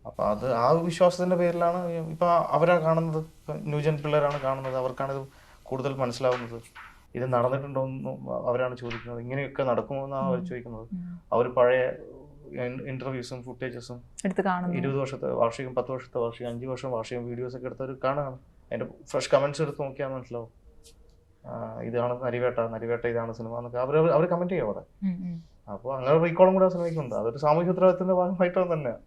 അപ്പോൾ അത് ആ വിശ്വാസത്തിൻ്റെ പേരിലാണ് ഇപ്പോൾ അവരാണ് കാണുന്നത്, ന്യൂജൻ പിള്ളേരാണ് കാണുന്നത്, അവർക്കാണിത് കൂടുതൽ മനസ്സിലാവുന്നത്. ഇത് നടന്നിട്ടുണ്ടോയെന്നും അവരാണ് ചോദിക്കുന്നത്, ഇങ്ങനെയൊക്കെ നടക്കുമോ എന്നാണ് അവർ ചോദിക്കുന്നത്. അവർ പഴയ ഇന്റർവ്യൂസും ഫുട്ടേജസും 20 വർഷത്തെ വാർഷികം, 10 വർഷത്തെ വാർഷികം, 5 വർഷം വാർഷികം വീഡിയോസൊക്കെ എടുത്തവർ കാണുകയാണ്. അതിൻ്റെ ഫ്രഷ് കമൻറ്റ്സ് എടുത്ത് നോക്കിയാൽ മനസ്സിലാവും. ഇതാണ് നരിവേട്ട ഇതാണ് സിനിമ എന്നൊക്കെ അവർ കമൻറ്റ് ചെയ്യും അവിടെ. അപ്പോൾ അങ്ങനെ റീകോളും കൂടെ ആ സിനിമയ്ക്കുണ്ട്. അതൊരു സാമൂഹ്യ ഉത്തരവാദിത്തത്തിൻ്റെ ഭാഗമായിട്ട് തന്നെയാണ്.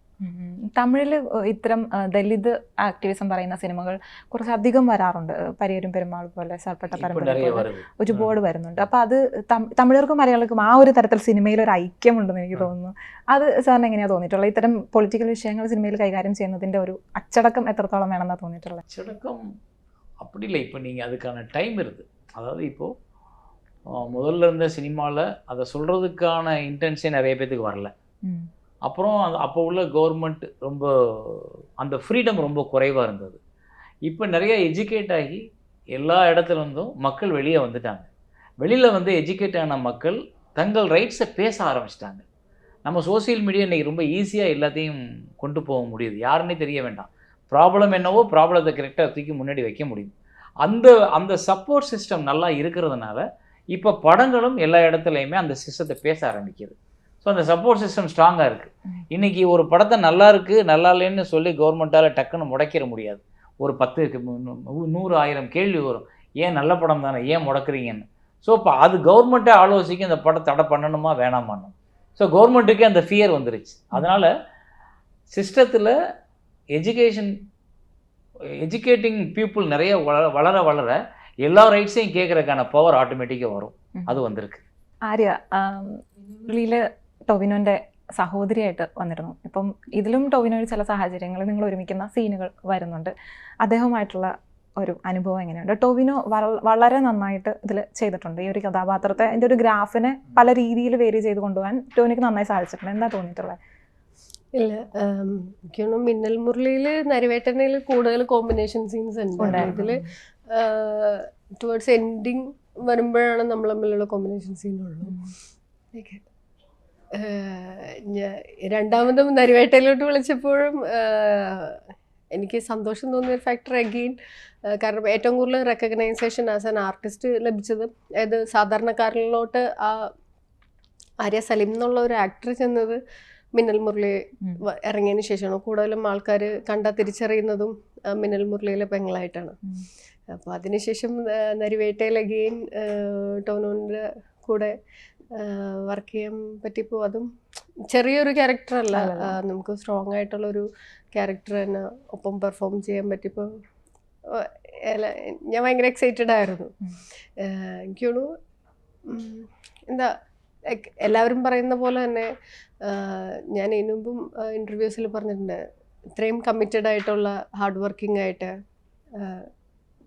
തമിഴിൽ ഇത്തരം ദലിത് ആക്ടിവിസം പറയുന്ന സിനിമകൾ കുറച്ചധികം വരാറുണ്ട്. പരിയരും പെരുമാൾ പോലെ, സർപ്പെട്ട പരമ്പര പോലെ ഒരുപാട് വരുന്നുണ്ട്. അപ്പോൾ അത് തമിഴർക്കും മലയാളികൾക്കും ആ ഒരു തരത്തിൽ സിനിമയിൽ ഒരു ഐക്യമുണ്ടെന്ന് എനിക്ക് തോന്നുന്നു. അത് സാറിന് എങ്ങനെയാണ് തോന്നിയിട്ടുള്ളത്? ഇത്തരം പൊളിറ്റിക്കൽ വിഷയങ്ങൾ സിനിമയിൽ കൈകാര്യം ചെയ്യുന്നതിൻ്റെ ഒരു അച്ചടക്കം എത്രത്തോളം വേണമെന്നാണ് തോന്നിയിട്ടുള്ളത്? അച്ചടക്കം அப்படி இல்லை. இப்போ நீங்கள் அதுக்கான டைம் இருக்குது. அதாவது இப்போது முதல்ல இருந்த சினிமாவில் அதை சொல்கிறதுக்கான இன்டென்ஷன் நிறைய பேத்துக்கு வரல. அப்புறம் அப்போ உள்ள கவர்மெண்ட் ரொம்ப அந்த ஃப்ரீடம் ரொம்ப குறைவாக இருந்தது. இப்போ நிறைய எஜுகேட் ஆகி எல்லா இடத்துலேருந்தும் மக்கள் வெளியே வந்துட்டாங்க. வெளியில் வந்து எஜுகேட் ஆன மக்கள் தங்கள் ரைட்ஸை பேச ஆரம்பிச்சிட்டாங்க. நம்ம சோசியல் மீடியா இன்றைக்கி ரொம்ப ஈஸியாக எல்லாத்தையும் கொண்டு போக முடியுது, யாருன்னே தெரிய வேண்டாம். ப்ராப்ளம் என்னவோ ப்ராப்ளத்தை கரெக்டாக தூக்கி முன்னாடி வைக்க முடியும். அந்த அந்த சப்போர்ட் சிஸ்டம் நல்லா இருக்கிறதுனால இப்போ படங்களும் எல்லா இடத்துலையுமே அந்த சிஸ்டத்தை பேச ஆரம்பிக்குது. ஸோ அந்த சப்போர்ட் சிஸ்டம் ஸ்ட்ராங்காக இருக்குது. இன்றைக்கி ஒரு படத்தை நல்லா இருக்குது நல்லா இல்லைன்னு சொல்லி கவர்மெண்ட்டால் டக்குன்னு முடக்கிற முடியாது. ஒரு 10 100 1000 கேள்வி வரும், ஏன் நல்ல படம் தானே ஏன் முடக்குறீங்கன்னு. ஸோ இப்போ அது கவர்மெண்ட்டே ஆலோசிக்க இந்த படம் தடை பண்ணணுமா வேணாமான்னு. ஸோ கவர்மெண்ட்டுக்கே அந்த ஃபியர் வந்துருச்சு. அதனால் சிஸ்டத்தில் எஜுகேட்டிங் பீப்புள் நிறைய வளர வளர எல்லா ரைட்ஸையும் கேட்குறதுக்கான பவர் ஆட்டோமேட்டிக்காக வரும். அது வந்திருக்கு. ആര്യ ഉള്ളിൽ ടൊവിനോൻ്റെ സഹോദരിയായിട്ട് വന്നിരുന്നു. ഇപ്പം ഇതിലും ടൊവിനോയിൽ ചില സാഹചര്യങ്ങളിൽ നിങ്ങൾ ഒരുമിക്കുന്ന സീനുകൾ വരുന്നുണ്ട്. അദ്ദേഹവുമായിട്ടുള്ള ഒരു അനുഭവം എങ്ങനെയുണ്ട്? ടൊവിനോ വളരെ നന്നായിട്ട് ഇതിൽ ചെയ്തിട്ടുണ്ട്. ഈ ഒരു കഥാപാത്രത്തെ അതിൻ്റെ ഒരു ഗ്രാഫിനെ പല രീതിയിൽ വേരി ചെയ്ത് കൊണ്ടുപോകാൻ ടൊവിനോയ്ക്ക് നന്നായി സാധിച്ചിട്ടുണ്ട്. എന്താ തോന്നിയിട്ടുള്ളത്? ഇല്ല, എനിക്ക് തോന്നുന്നു മിന്നൽ മുരളിയിൽ നരിവേട്ടനയിൽ കൂടുതൽ കോമ്പിനേഷൻ സീൻസ് ഉണ്ട്. ഇതിൽ ടുവേർഡ്സ് എൻഡിങ് വരുമ്പോഴാണ് നമ്മൾ തമ്മിലുള്ള കോമ്പിനേഷൻ സീനുള്ളൂ. രണ്ടാമതും നരിവേട്ടയിലോട്ട് വിളിച്ചപ്പോഴും എനിക്ക് സന്തോഷം തോന്നിയൊരു ഫാക്ടർ അഗെയിൻ, കാരണം ഏറ്റവും കൂടുതൽ റെക്കഗ്നൈസേഷൻ ആസ് ആൻ ആർട്ടിസ്റ്റ് ലഭിച്ചത്, അതായത് സാധാരണക്കാരിലോട്ട് ആര്യ സലീം എന്നുള്ള ഒരു ആക്ടർ ചെന്നത് മിന്നൽ മുരളി ഇറങ്ങിയതിന് ശേഷമാണ്. കൂടുതലും ആൾക്കാർ കണ്ടാൽ തിരിച്ചറിയുന്നതും മിന്നൽ മുരളിയിലെ പെങ്ങളായിട്ടാണ്. അപ്പോൾ അതിനുശേഷം നരിവേട്ടയിൽ അഗെയിൻ ടോവിനോൻ്റെ കൂടെ വർക്ക് ചെയ്യാൻ പറ്റിയപ്പോൾ അതും ചെറിയൊരു ക്യാരക്ടറല്ല, നമുക്ക് സ്ട്രോങ് ആയിട്ടുള്ളൊരു ക്യാരക്ടർ തന്നെ ഒപ്പം പെർഫോം ചെയ്യാൻ പറ്റിയപ്പോൾ ഞാൻ ഭയങ്കര എക്സൈറ്റഡ് ആയിരുന്നു. എനിക്ക് തോന്നുന്നു എന്താ എല്ലാവരും പറയുന്ന പോലെ തന്നെ ഞാൻ ഇതിനു മുമ്പും ഇൻ്റർവ്യൂസിൽ പറഞ്ഞിട്ടുണ്ട്, ഇത്രയും കമ്മിറ്റഡ് ആയിട്ടുള്ള ഹാർഡ് വർക്കിംഗ് ആയിട്ട്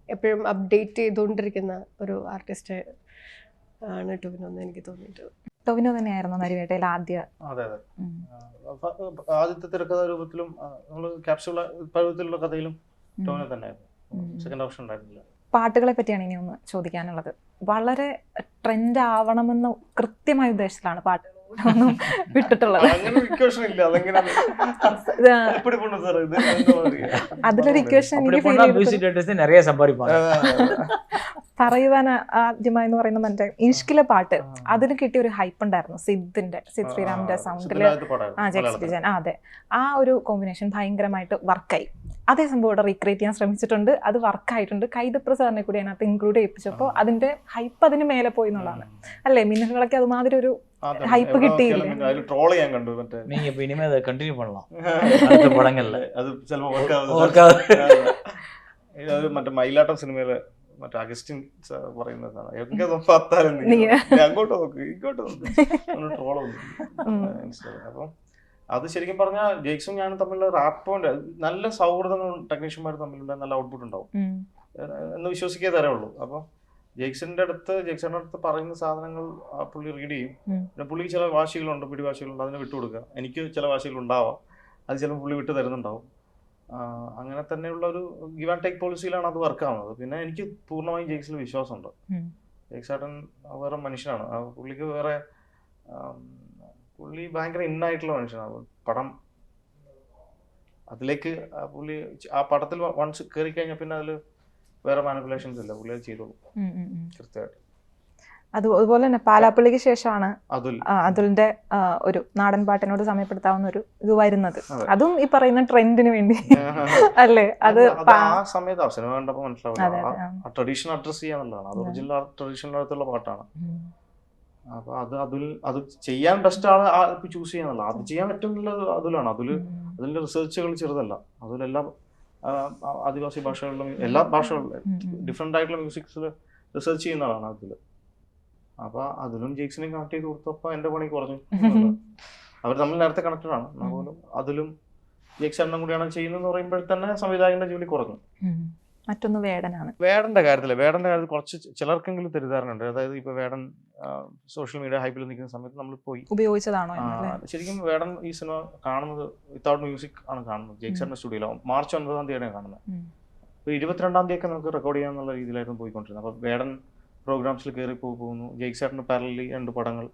എപ്പോഴും അപ്ഡേറ്റ് ചെയ്തുകൊണ്ടിരിക്കുന്ന ഒരു ആർട്ടിസ്റ്റ് ആണ് ടൊവിനോ എന്ന് എനിക്ക് തോന്നിയിട്ടുള്ളത്. ടൊവിനോ തന്നെയായിരുന്നു നരിവേട്ടയിൽ ആദ്യ? അതെ അതെ, ആദ്യത്തെ തിരക്കഥ രൂപത്തിലും നമ്മൾ ക്യാപ്സ്യൂൾ പരുവത്തിലുള്ള കഥയിലും ടൊവിനോ തന്നെയായിരുന്നു. സെക്കൻഡ് ഓപ്ഷൻ ഉണ്ടായിരുന്നില്ല. പാട്ടുകളെ പറ്റിയാണ് ഇനി ഒന്ന് ചോദിക്കാനുള്ളത്. വളരെ ട്രെൻഡ് ആവണമെന്ന് കൃത്യമായ ഉദ്ദേശത്തിലാണ് പാട്ടുകളൊന്നും വിട്ടിട്ടുള്ളത്. അതിലൊരു ഇക്വേഷൻ நிறைய சம்பாதிப்பாங்க. പറയുവാൻ ആദ്യമായെന്ന് പറയുന്ന മറ്റേ ഇഷ്കിലെ പാട്ട്, അതിന് കിട്ടിയ ഒരു ഹൈപ്പ് ഉണ്ടായിരുന്നു. സിദ് ശ്രീറാമിന്റെ സൗണ്ടില് ജക്സ്ബിജൻ, അതെ, ആ ഒരു കോമ്പിനേഷൻ ഭയങ്കരമായിട്ട് വർക്കായി. അതേ സംഭവം ഇവിടെ റീക്രിയേറ്റ് ചെയ്യാൻ ശ്രമിച്ചിട്ടുണ്ട്, അത് വർക്കായിട്ടുണ്ട്. കൈതപ്ര സാറിനെ കൂടി അതിനകത്ത് ഇൻക്ലൂഡ് ചെയ്യിപ്പിച്ചപ്പോൾ അതിന്റെ ഹൈപ്പ് അതിന് മേലെ പോയി എന്നുള്ളതാണ് അല്ലേ? മിന്നലുകളൊക്കെ അതുമാതിരി ഒരു ഹൈപ്പ് കിട്ടിയില്ലേ? நீங்க இப்ப இனிமே அதை கண்டினியூ பண்ணலாம் அடுத்த படங்கள்ல. അത് മറ്റേ മയിലാട്ടം സിനിമയിലെ മറ്റേ അഗസ്റ്റിൻ പറയുന്നതാണ്, എങ്ങനെ പത്താലും അങ്ങോട്ട് നോക്ക് ഇങ്ങോട്ട് നോക്ക് ട്രോള് മനസ്സിലായി. അപ്പം അത് ശരിക്കും പറഞ്ഞാൽ ജെയ്ക്സും ഞാനും തമ്മിലുള്ള റാപ്പോണ്ട് നല്ല സൗഹൃദങ്ങളും ടെക്നീഷ്യന്മാർ തമ്മിലുള്ള നല്ല ഔട്ട്പുട്ട് ഉണ്ടാവും എന്ന് വിശ്വസിക്കേ തരമുള്ളൂ. അപ്പം ജെയ്ക്സിന്റെ അടുത്ത് പറയുന്ന സാധനങ്ങൾ പുള്ളി റീഡ് ചെയ്യും. പിന്നെ പുള്ളിക്ക് ചില വാശികളുണ്ട്, പിടിവാശികളുണ്ട്, അതിനെ വിട്ടുകൊടുക്കുക. എനിക്ക് ചില വാശികൾ ഉണ്ടാവാം, അത് ചിലപ്പോൾ പുള്ളി വിട്ടു തരുന്നുണ്ടാവും. അങ്ങനെ തന്നെയുള്ള ഒരു ഗിവ് ആൻഡ് ടേക്ക് പോളിസിയിലാണ് അത് വർക്ക് ആവുന്നത്. പിന്നെ എനിക്ക് പൂർണ്ണമായും ജെയ്ക്സിൽ വിശ്വാസമുണ്ട്. ജെയ്ക്സ് ചേട്ടൻ വേറെ മനുഷ്യനാണ്. പുള്ളിക്ക് വേറെ പുള്ളി ഭയങ്കര ഇന്നായിട്ടുള്ള മനുഷ്യനാണ്. പടം അതിലേക്ക് പുള്ളി ആ പടത്തിൽ വൺസ് കയറി കഴിഞ്ഞാൽ പിന്നെ അതിൽ വേറെ മാനിപ്പുലേഷൻസ് ഇല്ല, പുള്ളി അത് ചെയ്തോളൂ കൃത്യമായിട്ട്. അതുപോലെ തന്നെ പാലാപ്പള്ളിക്ക് ശേഷമാണ് അതുലിന്റെ ഒരു നാടൻ പാട്ടിനോട് സമയപ്പെടുത്താവുന്ന ഒരു ഇത് വരുന്നത്. അതും ഈ പറയുന്ന ട്രെൻഡിന് വേണ്ടി അല്ലേ? അത് ആ സമയത്ത് സിനിമ കണ്ടപ്പോൾ മനസ്സിലാവും ആ ട്രഡീഷൻ അഡ്രസ് ചെയ്യാന്നുള്ളതാണ്. അത് ഒറിജിനൽ ട്രഡീഷണൽ പാട്ടാണ്. അപ്പൊ അത് ചെയ്യാൻ ബെസ്റ്റ് ആണ് ചൂസ് ചെയ്യാന്നുള്ള. അത് ചെയ്യാൻ ഏറ്റവും നല്ലത് അതിലാണ്. അതിന്റെ റിസർച്ചുകൾ ചെറുതല്ല. അതിലെല്ലാം ആദിവാസി ഭാഷകളിലും എല്ലാ ഭാഷകളിലും ഡിഫറെന്റ് ആയിട്ടുള്ള മ്യൂസിക്സിൽ റിസർച്ച് ചെയ്യുന്ന ആളാണ് അതിൽ. അപ്പൊ അതിലും ജെയ്ക്സിനെയും കണക്ട് ചെയ്ത് കൊടുത്തപ്പോ എന്റെ പണി കുറഞ്ഞു. അവർ തമ്മിൽ നേരത്തെ കണക്റ്റഡ് ആണ്. അതുപോലും അതിലും ജെയ്ക്സ് എണ്ണം കൂടിയാണ് ചെയ്യുന്നതെന്ന് പറയുമ്പോൾ തന്നെ സംവിധായകന്റെ ജോലി കുറഞ്ഞു. മറ്റൊന്ന് വേടനാണ്. വേടന്റെ കാര്യത്തിൽ കുറച്ച് ചിലർക്കെങ്കിലും തെറ്റിദ്ധാരണയുണ്ട്. അതായത് ഇപ്പൊ വേടൻ സോഷ്യൽ മീഡിയ ഹൈപ്പിൽ നിൽക്കുന്ന സമയത്ത് നമ്മൾ പോയി ഉപയോഗിച്ചതാണോ? ശരിക്കും വേടൻ ഈ സിനിമ കാണുന്നത് വിത്തൗട്ട് മ്യൂസിക് ആണ് കാണുന്നത്. ജെയ്ക്സിന്റെ സ്റ്റുഡിയോയിലോ March 9 കാണുന്നത്. ഇപ്പൊ 22 തീയതി നമുക്ക് റെക്കോർഡ് ചെയ്യാന്നുള്ള രീതിയിലായിരുന്നു പോയിക്കൊണ്ടിരുന്നത്. അപ്പൊ വേടൻ പ്രോഗ്രാംസിൽ കയറി പോകുന്നു. ജെയ്ക്സ് ചേട്ടന് പാരലലി 2 പടങ്ങൾ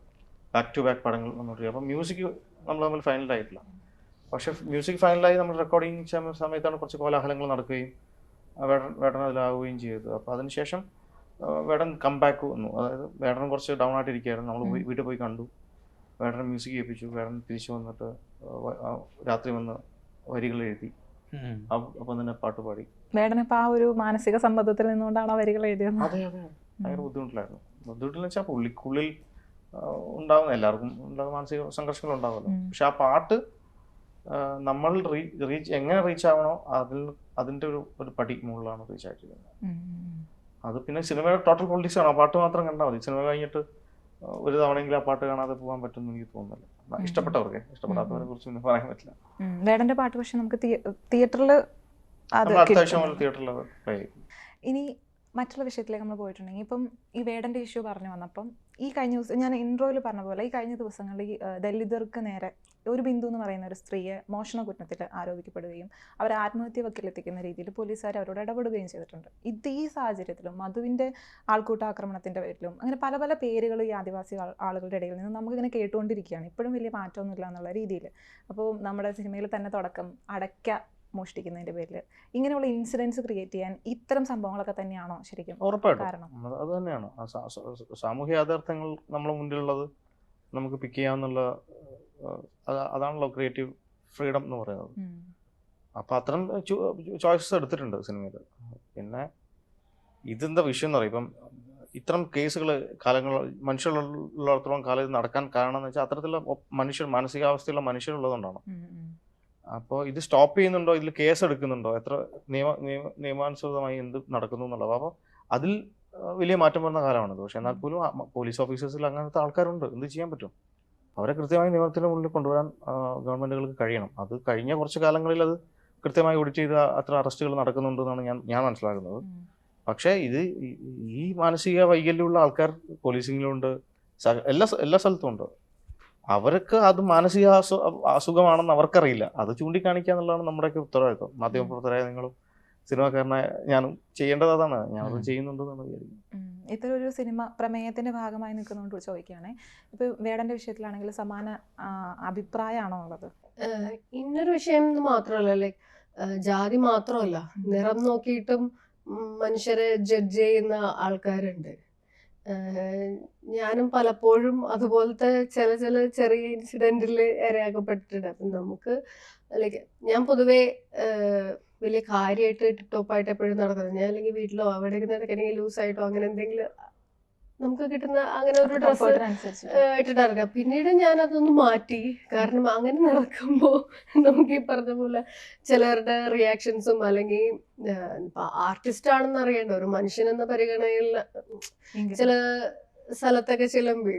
ബാക്ക് ടു ബാക്ക് പടങ്ങൾ വന്നോണ്ടിരിക്കും. അപ്പം മ്യൂസിക് നമ്മൾ തമ്മിൽ ഫൈനൽ ആയിട്ടില്ല. പക്ഷെ മ്യൂസിക് ഫൈനലായി നമ്മൾ റെക്കോർഡിങ് സമയത്താണ് കുറച്ച് കോലാഹലങ്ങൾ നടക്കുകയും വേടൻ അതിലാവുകയും ചെയ്തത്. അപ്പോൾ അതിനുശേഷം വേടൻ കംബാക്ക് വന്നു. അതായത് വേടൻ കുറച്ച് ഡൗൺ ആയിട്ടിരിക്കുകയായിരുന്നു. നമ്മൾ വീട്ടിൽ പോയി കണ്ടു, വേടൻ മ്യൂസിക് കേൾപ്പിച്ചു. വേടൻ തിരിച്ചു വന്നിട്ട് രാത്രി വന്ന് വരികൾ എഴുതി, അപ്പം തന്നെ പാട്ട് പാടി. വേടനിപ്പോൾ ആ ഒരു മാനസിക സമ്മർദ്ദത്തിൽ നിന്നുകൊണ്ടാണ് വരികൾ എഴുതിയത്. അതെ അതെ, ഭയങ്കര ബുദ്ധിമുട്ടിലായിരുന്നു. ബുദ്ധിമുട്ടിലെന്ന് വെച്ചാൽ പുള്ളിക്കുള്ളിൽ ഉണ്ടാകുന്ന എല്ലാവർക്കും മാനസിക സംഘർഷങ്ങൾ ഉണ്ടാവുമല്ലോ. പക്ഷെ ആ പാട്ട് നമ്മൾ എങ്ങനെ റീച്ച് ആവണോ അതിൻ്റെ ഒരു പടി മുകളിലാണ് റീച്ച് ആയിട്ടിരിക്കുന്നത്. അത് പിന്നെ സിനിമയുടെ ടോട്ടൽ പൊളിറ്റിക്സ് ആണ്. ആ പാട്ട് മാത്രം കണ്ടാൽ മതി. സിനിമ കഴിഞ്ഞിട്ട് ഒരു തവണയെങ്കിലും ആ പാട്ട് കാണാതെ പോകാൻ പറ്റുമെന്ന് എനിക്ക് തോന്നുന്നില്ല. ഇഷ്ടപ്പെട്ടവർക്ക്, ഇഷ്ടപ്പെടാത്തവരെ കുറിച്ച് പിന്നെ പറയാൻ പറ്റില്ല. വേടന്റെ പാട്ട് പക്ഷെ നമുക്ക് തിയേറ്ററിൽ അത്യാവശ്യം തിയേറ്ററിൽ പ്ലേ ചെയ്യും. ഇനി മറ്റുള്ള വിഷയത്തിലേക്ക് നമ്മൾ പോയിട്ടുണ്ടെങ്കിൽ ഇപ്പം ഈ വേടന്റെ ഇഷ്യൂ പറഞ്ഞു വന്നപ്പം ഈ കഴിഞ്ഞ ദിവസം ഞാൻ ഇൻട്രോയിൽ പറഞ്ഞ പോലെ ഈ കഴിഞ്ഞ ദിവസങ്ങളിൽ ഈ ദലിതർക്ക് നേരെ ഒരു ബിന്ദു എന്ന് പറയുന്ന ഒരു സ്ത്രീയെ മോഷണ കുറ്റത്തിൽ ആരോപിക്കപ്പെടുകയും അവർ ആത്മഹത്യ വക്കിലെത്തിക്കുന്ന രീതിയിൽ പോലീസുകാർ അവരോട് ഇടപെടുകയും ചെയ്തിട്ടുണ്ട്. ഈ സാഹചര്യത്തിലും മധുവിൻ്റെ ആൾക്കൂട്ടാക്രമണത്തിൻ്റെ പേരിലും അങ്ങനെ പല പല പേരുകൾ ഈ ആദിവാസി ആളുകളുടെ ഇടയിൽ നിന്ന് നമുക്കിങ്ങനെ കേട്ടുകൊണ്ടിരിക്കുകയാണ്. ഇപ്പോഴും വലിയ മാറ്റമൊന്നുമില്ല എന്നുള്ള രീതിയിൽ. അപ്പോൾ നമ്മുടെ സിനിമയിൽ തന്നെ തുടക്കം അടയ്ക്ക മോഷ്ടിക്കുന്നതിൻ്റെ പേരിൽ ഇങ്ങനെയുള്ള ഇൻസിഡൻസ് ക്രിയേറ്റ് ചെയ്യാൻ ഇത്തരം സംഭവങ്ങളൊക്കെ തന്നെയാണോ ശരിക്കും കാരണം? അത് തന്നെയാണ്. സാമൂഹ്യ യാഥാർത്ഥ്യങ്ങൾ നമ്മളെ മുന്നിലുള്ളത് നമുക്ക് പിക്ക് ചെയ്യാമെന്നുള്ള അതാണല്ലോ ക്രിയേറ്റീവ് ഫ്രീഡം എന്ന് പറയുന്നത്. അപ്പം അത്തരം ചോയ്സസ് എടുത്തിട്ടുണ്ട് സിനിമയിൽ. പിന്നെ ഇതെന്താ വിഷയം എന്ന് പറയും, ഇപ്പം ഇത്തരം കേസുകൾ മനുഷ്യരുള്ളിടത്തോളം കാലം ഇത് നടക്കാൻ കാരണം എന്ന് വെച്ചാൽ അത്തരത്തിലുള്ള മാനസികാവസ്ഥയുള്ള മനുഷ്യരുള്ളതുകൊണ്ടാണ്. അപ്പോൾ ഇത് സ്റ്റോപ്പ് ചെയ്യുന്നുണ്ടോ, ഇതിൽ കേസ് എടുക്കുന്നുണ്ടോ, എത്ര നിയമാനുസൃതമായി എന്ത് നടക്കുന്നു എന്നുള്ളത്. അപ്പോൾ അതിൽ വലിയ മാറ്റം വരുന്ന കാലമാണിത്. പക്ഷെ എന്നാൽ പോലും പോലീസ് ഓഫീസേഴ്സിൽ അങ്ങനത്തെ ആൾക്കാരുണ്ട്. എന്ത് ചെയ്യാൻ പറ്റും? അവരെ കൃത്യമായി നിയമത്തിന് മുന്നിൽ കൊണ്ടുവരാൻ ഗവൺമെൻറ്റുകൾക്ക് കഴിയണം. അത് കഴിഞ്ഞ കുറച്ച് കാലങ്ങളിൽ അത് കൃത്യമായി ഓഡിറ്റ് ചെയ്ത അത്ര അറസ്റ്റുകൾ നടക്കുന്നുണ്ടെന്നാണ് ഞാൻ മനസ്സിലാക്കുന്നത്. പക്ഷേ ഈ മാനസിക വൈകല്യമുള്ള ആൾക്കാർ പോലീസിങ്ങിലുണ്ട്, എല്ലാ സ്ഥലത്തും ഉണ്ട്. അവർക്ക് അത് മാനസിക അസുഖമാണെന്ന് അവർക്കറിയില്ല. അത് ചൂണ്ടിക്കാണിക്കുക എന്നുള്ളതാണ് നമ്മുടെയൊക്കെ ഉത്തരവാദിത്വം. മാധ്യമപ്രവർത്തകരായ നിങ്ങളും സിനിമാക്കാരനായ ഞാനും ചെയ്യേണ്ടത് അതാണ്. ഞാനത് ചെയ്യുന്നുണ്ടെന്നാണ് വിചാരിക്കുന്നത്. ഇത്തരം ഒരു സിനിമ പ്രമേയത്തിന്റെ ഭാഗമായി നിൽക്കുന്നതുകൊണ്ട് ചോദിക്കുകയാണെ, ഇപ്പൊ വേടന്റെ വിഷയത്തിലാണെങ്കിൽ സമാന അഭിപ്രായമാണോ ഉള്ളത്? ഇന്നൊരു വിഷയം മാത്രമല്ല, ലൈക്ക് ജാതി മാത്രമല്ല, നിറം നോക്കിയിട്ടും മനുഷ്യരെ ജഡ്ജ് ചെയ്യുന്ന ആൾക്കാരുണ്ട്. ഞാനും പലപ്പോഴും അതുപോലത്തെ ചില ചെറിയ ഇൻസിഡന്റിൽ ഇരയാക്കപ്പെട്ടിട്ടുണ്ട്. അപ്പം നമുക്ക് ലൈക്ക് ഞാൻ പൊതുവേ വലിയ കാര്യമായിട്ട് ടിപ്ടോപ്പായിട്ട് എപ്പോഴും നടക്കുന്നത്. ഞാൻ അല്ലെങ്കിൽ വീട്ടിലോ അവിടെ നടക്കണമെങ്കിൽ ലൂസായിട്ടോ അങ്ങനെ എന്തെങ്കിലും നമുക്ക് കിട്ടുന്ന അങ്ങനെ ഒരു ഡ്രസ്സ് ഇട്ടിട്ടിറങ്ങാം. പിന്നീട് ഞാൻ അതൊന്ന് മാറ്റി. കാരണം അങ്ങനെ നടക്കുമ്പോൾ നമുക്ക് ഈ പറഞ്ഞ പോലെ ചിലരുടെ റിയാക്ഷൻസും അല്ലെങ്കിൽ ആർട്ടിസ്റ്റ് ആണെന്ന് അറിയേണ്ട ഒരു മനുഷ്യനെന്ന പരിഗണനയിൽ ചില സ്ഥലത്തൊക്കെ ചെല്ലുമ്പോൾ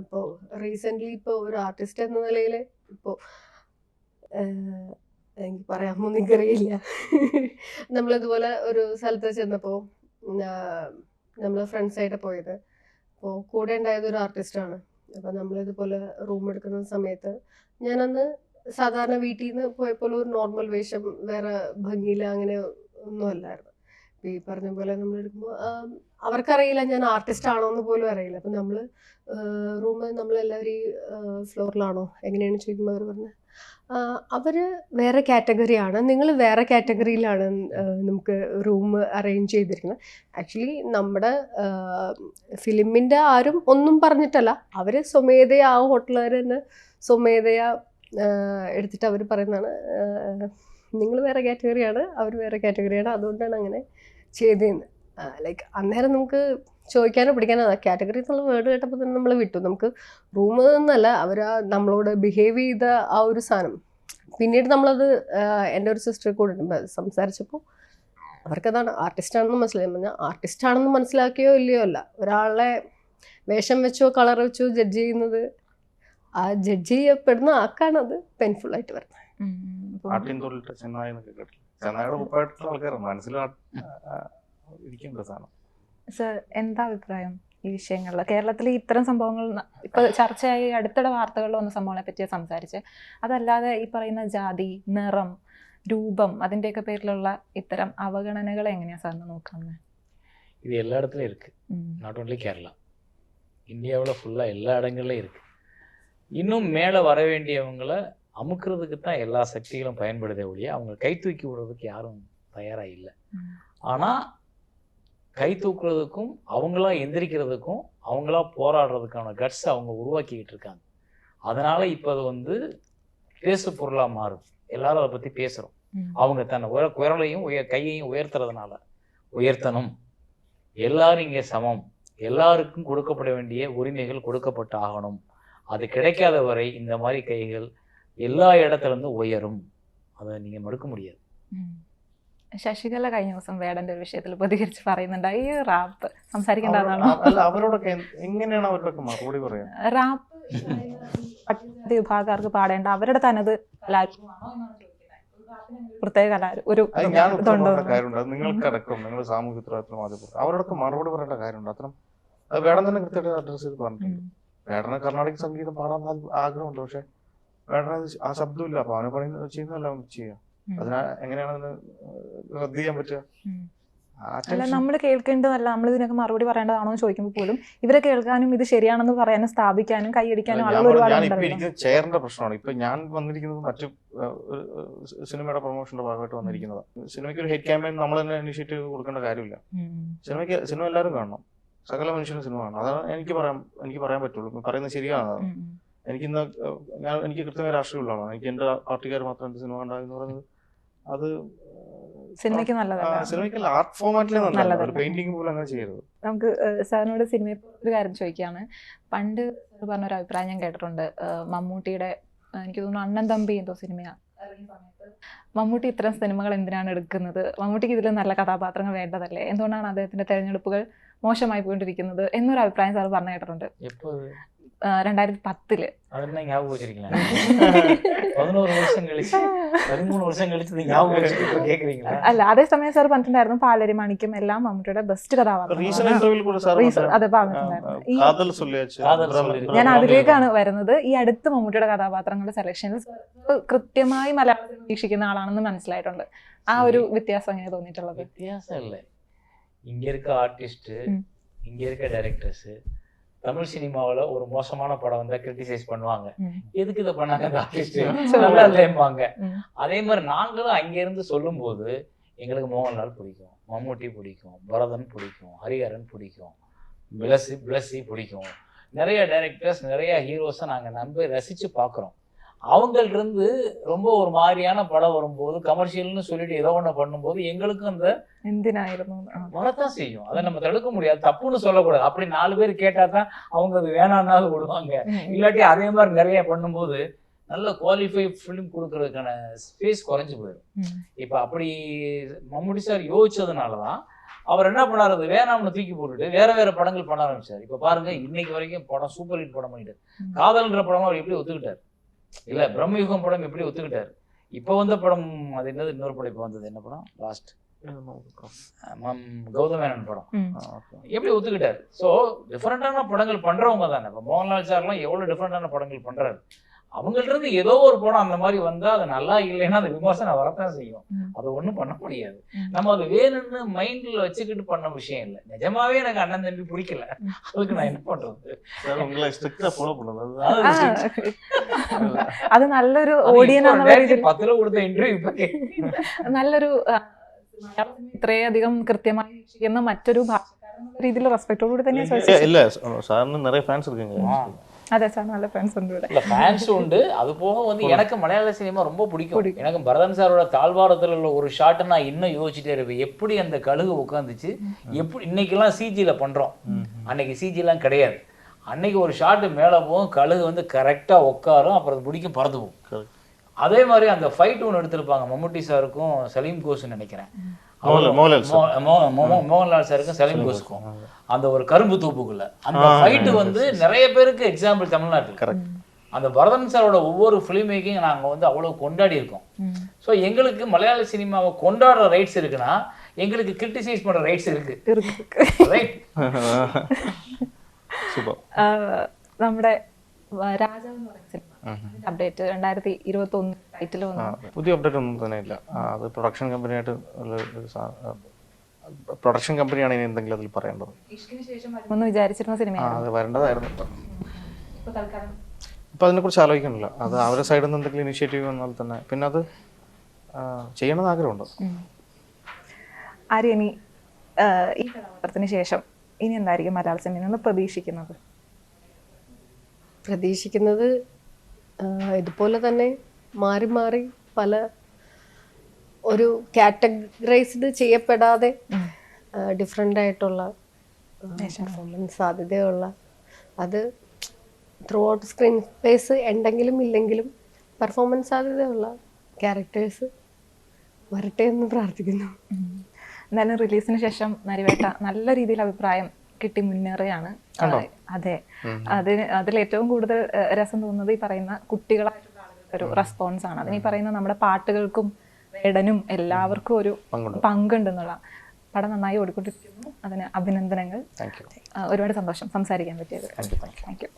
ഇപ്പോൾ റീസെൻ്റ്ലി ഇപ്പോൾ ഒരു ആർട്ടിസ്റ്റ് എന്ന നിലയിൽ ഇപ്പോൾ എനിക്ക് പറയാമോ എനിക്കറിയില്ല. നമ്മളിതുപോലെ ഒരു സ്ഥലത്ത് ചെന്നപ്പോൾ നമ്മൾ ഫ്രണ്ട്സായിട്ട് പോയത്. അപ്പോൾ കൂടെ ഉണ്ടായത് ഒരു ആർട്ടിസ്റ്റാണ്. അപ്പോൾ നമ്മളിതുപോലെ റൂം എടുക്കുന്ന സമയത്ത് ഞാനന്ന് സാധാരണ വീട്ടിൽ നിന്ന് പോയപ്പോൾ ഒരു നോർമൽ വേഷം, വേറെ ഭംഗിയില്ല അങ്ങനെ ഒന്നും അല്ലായിരുന്നു. അപ്പോൾ ഈ പറഞ്ഞ പോലെ നമ്മളെടുക്കുമ്പോൾ അവർക്കറിയില്ല ഞാൻ ആർട്ടിസ്റ്റ് ആണോ എന്ന് പോലും അറിയില്ല. അപ്പം നമ്മൾ റൂം നമ്മളെല്ലാവരും ഈ ഫ്ലോറിലാണോ എങ്ങനെയാണ് ചോദിക്കുമ്പോൾ അവർ പറഞ്ഞത് അവർ വേറെ കാറ്റഗറിയാണ്, നിങ്ങൾ വേറെ കാറ്റഗറിയിലാണ് നമുക്ക് റൂം അറേഞ്ച് ചെയ്തിരിക്കുന്നത്. ആക്ച്വലി നമ്മുടെ ഫിലിമിൻ്റെ ആരും ഒന്നും പറഞ്ഞിട്ടല്ല, അവർ സ്വമേധയാ ആ ഹോട്ടലുകാർ തന്നെ സ്വമേധയാ എടുത്തിട്ട് അവർ പറയുന്നതാണ് നിങ്ങൾ വേറെ കാറ്റഗറിയാണ്, അവർ വേറെ കാറ്റഗറിയാണ്, അതുകൊണ്ടാണ് അങ്ങനെ ചെയ്തതെന്ന്. ലൈക്ക് അന്നേരം നമുക്ക് ചോദിക്കാനോ പിടിക്കാനോ കാറ്റഗറി എന്നുള്ള വേർഡ് കേട്ടപ്പോൾ തന്നെ നമ്മൾ വിട്ടു. നമുക്ക് റൂം എന്നല്ല, അവർ നമ്മളോട് ബിഹേവ് ചെയ്ത ആ ഒരു സാധനം. പിന്നീട് നമ്മളത് എൻ്റെ ഒരു സിസ്റ്റർ കൂടെ സംസാരിച്ചപ്പോൾ അവർക്കതാണ് ആർട്ടിസ്റ്റാണെന്ന് മനസ്സിലായി. പറഞ്ഞാൽ ആർട്ടിസ്റ്റാണെന്ന് മനസ്സിലാക്കിയോ ഇല്ലയോ അല്ല, ഒരാളെ വേഷം വെച്ചോ കളർ വെച്ചോ ജഡ്ജ് ചെയ്യുന്നത്, ആ ജഡ്ജ് ചെയ്യപ്പെടുന്ന ആക്കാണത് പെയിൻഫുള്ളായിട്ട് വരുന്നത്. സർ, എന്താ അഭിപ്രായം ഈ വിഷയങ്ങളിൽ? കേരളത്തിൽ ഇത്തരം സംഭവങ്ങൾ ഇപ്പൊ ചർച്ചയായി അടുത്തിടെ വാർത്തകളിൽ വന്ന സംഭവങ്ങളെ പറ്റിയ സംസാരിച്ച്, അതല്ലാതെ ഈ പറയുന്ന ജാതി, നിറം, രൂപം അതിൻ്റെയൊക്കെ പേരിലുള്ള ഇത്തരം അവഗണനകളെ എങ്ങനെയാ സാറിന് നോക്കുന്നത്? இது எல்லா இடத்துலையும் இருக்குது, நாட் ஓன்லி கேரளா, இந்தியாவில் ஃபுல்லாக எல்லா இடங்கள்லையும் இருக்குது. இன்னும் மேலே வர வேண்டியவங்கள அமுக்கிறதுக்கு தான் எல்லா சக்திகளும் பயன்படுதே ஒழிய அவங்க கை தூக்கி விடுறதுக்கு யாரும் தயாராக இல்லை. ஆனால் கை தூக்குறதுக்கும் அவங்களா எந்திரிக்கிறதுக்கும் அவங்களா போராடுறதுக்கான கட்ஸ் அவங்க உருவாக்கிக்கிட்டு இருக்காங்க. அதனால இப்போ அது வந்து பேசு பொருளாக மாறுது. எல்லாரும் அதை பற்றி பேசுகிறோம். அவங்க தன்னை குரலையும் கையையும் உயர்த்துறதுனால உயர்த்தணும், எல்லாரும் இங்கே சமம், எல்லாருக்கும் கொடுக்கப்பட வேண்டிய உரிமைகள் கொடுக்கப்பட்டு ஆகணும், அது கிடைக்காத வரை இந்த மாதிரி கைகள் എല്ലാ ഇടത്തുനിന്നും ഉയരും. അത് നിങ്ങൾ മടുക്ക முடியாது. ശശികല കഴിഞ്ഞ ദിവസം വേടന്റെ ഒരു വിഷയത്തിൽ പ്രതികരിച്ച് പറയുന്നുണ്ട് ഈ റാപ്പ് സംസാരിക്കേണ്ടതാണോ? അല്ല, അവരോടൊക്കെ എങ്ങനെയാണ് അവരോടൊക്കെ മറുപടി പറയാ? റാപ്പ് പട്ടികജാതി വിഭാഗക്കാർക്ക് പാടേണ്ട അവരുടെ തനത് കലാരൂപമാണോ എന്നാണ് ചോദിക്കുന്നത്. പ്രത്യേക ഒരു ഞാൻ ഉത്തരവാദിത്ത കാര്യമുണ്ട്. അത് നിങ്ങൾക്കടക്കം നിങ്ങൾ സാമൂഹ്യ ഉത്തരവാദിത്വം ആദ്യം അവരോടൊക്കെ മറുപടി പറയേണ്ട കാര്യമുണ്ട്. അത്ര അത് വേടൻ തന്നെ കൃത്യമായിട്ട് അഡ്രസ് ചെയ്ത് പറഞ്ഞിട്ടുണ്ട്. വേടന് കർണാടക സംഗീതം പാടാൻ ആഗ്രഹമുണ്ട്, പക്ഷെ വേടന ആ ശബ്ദമില്ല. അപ്പൊ അവനെ പണി ചെയ്യുന്നതല്ല ചെയ്യാം. അതിനാ എങ്ങനെയാണ് റദ്ദ് ചെയ്യാൻ പറ്റുക? അല്ല, നമ്മൾ കേൾക്കേണ്ടതല്ല, നമ്മൾ ഇതിനൊക്കെ മറുപടി പറയേണ്ടതാണോ എന്ന് ചോദിക്കുമ്പോൾ പോലും ഇവരെ കേൾക്കാനും ഇത് ശരിയാണെന്ന് പറയാനും സ്ഥാപിക്കാനും കൈയടിക്കാനും ആളുകൾ ഒരുപാട്. ചെയറിന്റെ പ്രശ്നമാണ്. ഇപ്പൊ ഞാൻ വന്നിരിക്കുന്നത് മറ്റു സിനിമയുടെ പ്രൊമോഷന്റെ ഭാഗമായിട്ട് വന്നിരിക്കുന്നത്. സിനിമയ്ക്ക് ഒരു ഹെഡ് ക്യാമ്പയിൻ നമ്മൾ തന്നെ ഇനിഷ്യേറ്റീവ് കൊടുക്കേണ്ട കാര്യമില്ല. സിനിമ എല്ലാവരും കാണണം, സകല മനുഷ്യനും സിനിമ കാണണം. അതാണ് എനിക്ക് പറയാൻ പറ്റുള്ളൂ. പറയുന്നത് ശരിയാണ്. എനിക്ക് കൃത്യമായ രാഷ്ട്രീയമുള്ള ആളാണ്. എനിക്ക് എന്റെ പാർട്ടിക്കാർ മാത്രം എന്റെ സിനിമ കണ്ടാന്ന് പറയുന്നത് അത് സിനിമയ്ക്ക് നല്ലതല്ല. സിനിമയ്ക്കല്ല, ആർട്ട് ഫോർമാറ്റിലെ നല്ലതാണ്. പെയിന്റിംഗ് പോലും അങ്ങനെ ചെയ്യരുത്. നമുക്ക് സാറിനോട് സിനിമയെ ഒരു കാര്യം ചോദിക്കുകയാണ്. പണ്ട് പറഞ്ഞൊരു അഭിപ്രായം ഞാൻ കേട്ടിട്ടുണ്ട്. മമ്മൂട്ടിയുടെ എനിക്ക് തോന്നുന്നു അണ്ണൻ തമ്പി എന്തോ സിനിമയാണ് ഇറങ്ങിയ സമയത്ത് മമ്മൂട്ടി ഇത്തരം സിനിമകൾ എന്തിനാണ് എടുക്കുന്നത്, മമ്മൂട്ടിക്ക് ഇതിൽ നല്ല കഥാപാത്രങ്ങൾ വേണ്ടതല്ലേ, എന്തുകൊണ്ടാണ് അദ്ദേഹത്തിന്റെ തെരഞ്ഞെടുപ്പുകൾ മോശമായി പോയിക്കൊണ്ടിരിക്കുന്നത് എന്നൊരു അഭിപ്രായം സാർ പറഞ്ഞു കേട്ടിട്ടുണ്ട്. 2010 അതെന്നെ ஞாபகம் வச்சிருக்கீங்களா? 11 வருஷம் கழிச்சு 13 வருஷം கழிச்சு நீங்க ஞாபகம் வச்சிட்டு கேக்குறீங்களா? അല്ല, അതേസമയം സാർ പറഞ്ഞിട്ടുണ്ടായിരുന്നു പാലരി മാണിക്യം എല്ലാം മമ്മൂട്ടിയുടെ ബെസ്റ്റ് കഥാപാത്രം. ഞാൻ അതിലേക്കാണ് വരുന്നത്. ഈ അടുത്ത മമ്മൂട്ടിയുടെ കഥാപാത്രങ്ങളുടെ സെലക്ഷനിൽ കൃത്യമായി മലയാളത്തിൽ വീക്ഷിക്കുന്ന ആളാണെന്ന് മനസ്സിലായിട്ടുണ്ട്. ആ ഒരു വ്യത്യാസം എങ്ങനെ തോന്നിയിട്ടുള്ളത്? വ്യത്യാസമല്ലേ, இங்க இருக்க ஆர்டிஸ்ட், இங்க இருக்க டைரக்டர்ஸ் தமிழ் சினிமாவில் ஒரு மோசமான படம் வந்தா கிரிட்டிசைஸ் பண்ணுவாங்க. எதுக்கு இதை பண்ணாங்க அந்த ஆர்டிஸ்ட், நல்லா இல்லைம்பாங்க. அதே மாதிரி நாங்களும் அங்கிருந்து சொல்லும் போது எங்களுக்கு மோகன்லால் பிடிக்கும், மம்முட்டி பிடிக்கும், பரதன் பிடிக்கும், ஹரிஹரன் பிடிக்கும், பிளஸி பிடிக்கும். நிறைய டைரக்டர்ஸ், நிறைய ஹீரோஸை நாங்கள் நம்பி ரசித்து பார்க்குறோம். அவங்கள்டிருந்து ரொம்ப ஒரு மாதிரியான படம் வரும்போது கமர்ஷியல்னு சொல்லிட்டு ஏதோ ஒன்று பண்ணும்போது எங்களுக்கும் அந்த வரத்தான் செய்யும். அதை நம்ம தடுக்க முடியாது, தப்புன்னு சொல்லக்கூடாது. அப்படி 4 பேர் கேட்டா தான் அவங்க அது வேணான்னாவது விடுவாங்க. இல்லாட்டி அதே மாதிரி நிறைய பண்ணும்போது நல்ல குவாலிஃபை ஃபிலிம் கொடுக்கறதுக்கான ஸ்பேஸ் குறைஞ்சு போயிடும். இப்போ அப்படி மம்முட்டி சார் யோசிச்சதுனாலதான் அவர் என்ன பண்ணாரு, அது வேணாம்னு தூக்கி போட்டுட்டு வேற படங்கள் பண்ண ஆரம்பிச்சார். இப்ப பாருங்க, இன்னைக்கு வரைக்கும் படம் சூப்பர் ஹிட் படம் பண்ணிட்டார். காதல்ன்ற படம் அவர் எப்படி ஒத்துக்கிட்டார் இல்ல, பிரம்மயுகம் படம் எப்படி ஒத்துக்கிட்டாரு. இப்ப வந்த படம் அது என்னது, இன்னொரு படம் இப்ப வந்தது, என்ன படம் லாஸ்ட், கௌதமேனன் படம் எப்படி ஒத்துக்கிட்டாரு. ஸோ டிஃப்ரெண்டான படங்கள் பண்றவங்க தானே. இப்போ மோகன்லால் சார்லாம் எவ்வளவு டிஃப்ரெண்டான படங்கள் பண்றாரு. அவங்கள்ட்ட இருந்து ஏதோ ஒரு படம் அந்த மாதிரி வந்தா அது நல்லா இல்லைன்னா அது விமர்சனம் வரத்தான் செய்யும். அது ஒண்ணும் பண்ண முடியாது. நம்ம அது வேணும்னு மைண்ட்ல வச்சுக்கிட்டு பண்ண விஷயம் இல்லை. நிஜமாவே எனக்கு அண்ணன் தம்பி பிடிக்கல, அதுக்கு நான் என்ன பண்றது? അത് നല്ലൊരു ഓഡിയൻസ് 10 കൊടുത്ത ഇന്റർവ്യൂ നല്ലൊരു ഇത്രയധികം കൃത്യമായി വീക്ഷിക്കുന്ന മറ്റൊരു ഭാഷക്കാരെന്നുള്ള രീതിയിൽ റെസ്പെക്ടോടുകൂടി തന്നെ. ഇല്ല, സാറിന് നിറയെ ഫാൻസ് ഇരിക്കുங்க. അതെ സാർ, നല്ല ഫാൻസ് ഉണ്ട് ഇവിടെ. இல்ல ஃபேன்ஸ் உண்டு. அது போக வந்து எனக்கு மலையாள சினிமா ரொம்ப பிடிக்கும். எனக்கு பரதன் சாரோட தாழ்வாரத்தில் உள்ள ஒரு ஷாட்டை நான் இன்னும் யோசிச்சுட்டே இருப்பேன். எப்படி அந்த கழுகு உட்காந்துச்சு, எப்படி இன்னைக்கெல்லாம் சிஜியில் பண்ணுறோம், அன்னைக்கு சிஜிலாம் கிடையாது. அன்னைக்கு ஒரு ஷாட்டு மேலே போகும், கழுகு வந்து கரெக்டாக உட்காரும், அப்புறம் அது பிடிக்கும், பறந்து போகும். அதே மாதிரி அந்த ஃபைட் ஒன்று எடுத்திருப்பாங்க மம்முட்டி சாருக்கும் சலீம் கோஸ்ன்னு நினைக்கிறேன். மோகன்லால் சாருக்கும் சலீம் கோஸுக்கும் அந்த ஒரு கரும்பு தூப்புக்குள்ள அந்த ஃபைட்டு வந்து நிறைய பேருக்கு எக்ஸாம்பிள் தமிழ்நாட்டில். அந்த பரதன் சாரோட ஒவ்வொரு ஃபிலிம் மேக்கிங் நாங்கள் வந்து அவ்வளோ கொண்டாடி இருக்கோம். ஸோ எங்களுக்கு மலையாள சினிமாவை கொண்டாடுற ரைட்ஸ் இருக்குன்னா எங்களுக்கு கிரிட்டிசைஸ் பண்ற ரைட்ஸ் இருக்கு. നമ്മുടെ രാജാവ് എന്ന് പറയുന്ന സിനിമ അപ്ഡേറ്റ് 2021 ടൈറ്റിൽ വന്നു. പുതിയ അപ്ഡേറ്റ് ഒന്നും തന്നെ ഇല്ല. അത് പ്രൊഡക്ഷൻ കമ്പനിയായിട്ട് പ്രൊഡക്ഷൻ കമ്പനിയാണ് ഇനി എന്തെങ്കിലും അതിൽ പറയേണ്ടത്. ഇഷ്കിന് ശേഷം വരുമെന്ന് വിചാരിച്ചിരുന്ന സിനിമയാണ്. അത് വരേണ്ടതായിരുന്നു. ഇപ്പം അതിനെക്കുറിച്ച് ആലോചിക്കണില്ല. അത് അവരുടെ സൈഡിൽ നിന്ന് എന്തെങ്കിലും ഇനിഷ്യേറ്റീവ് വന്നാൽ തന്നെ പിന്നെ അത് ചെയ്യണമെന്ന് ആഗ്രഹമുണ്ട്. ആര്യ, ഇനി ഈ കഥാപാത്രത്തിന് ശേഷം ഇനി എന്തായിരിക്കും മലയാള സിനിമയിൽ നിന്ന് പ്രതീക്ഷിക്കുന്നത്? പ്രതീക്ഷിക്കുന്നത് ഇതുപോലെ തന്നെ മാറി മാറി പല ഒരു കാറ്റഗറൈസ്ഡ് ചെയ്യപ്പെടാതെ ഡിഫറെൻ്റ് ആയിട്ടുള്ള പെർഫോമൻസ് സാധ്യതയുള്ള, അത് ത്രൂ ഔട്ട് സ്ക്രീൻ സ്പേസ് ഉണ്ടെങ്കിലും ഇല്ലെങ്കിലും പെർഫോമൻസ് സാധ്യതയുള്ള ക്യാരക്ടേഴ്സ് വരട്ടെ എന്ന് പ്രാർത്ഥിക്കുന്നു. എന്തായാലും റിലീസിന് ശേഷം നരിവേട്ട നല്ല രീതിയിൽ അഭിപ്രായം കിട്ടി മുന്നേറുകയാണ്. അതെ, അതിൽ ഏറ്റവും കൂടുതൽ രസം തോന്നുന്നത് ഈ പറയുന്ന കുട്ടികളായിട്ടുള്ള ആളുകളുടെ ഒരു റെസ്പോൺസ് ആണ്. അതിന് ഈ പറയുന്ന നമ്മുടെ പാട്ടുകൾക്കും വേടനും എല്ലാവർക്കും ഒരു പങ്കുണ്ടെന്നുള്ള. പടം നന്നായി ഓടിക്കൊണ്ടിരിക്കുന്നു. അതിന് അഭിനന്ദനങ്ങൾ. ഒരുപാട് സന്തോഷം സംസാരിക്കാൻ പറ്റിയത്. Thank you.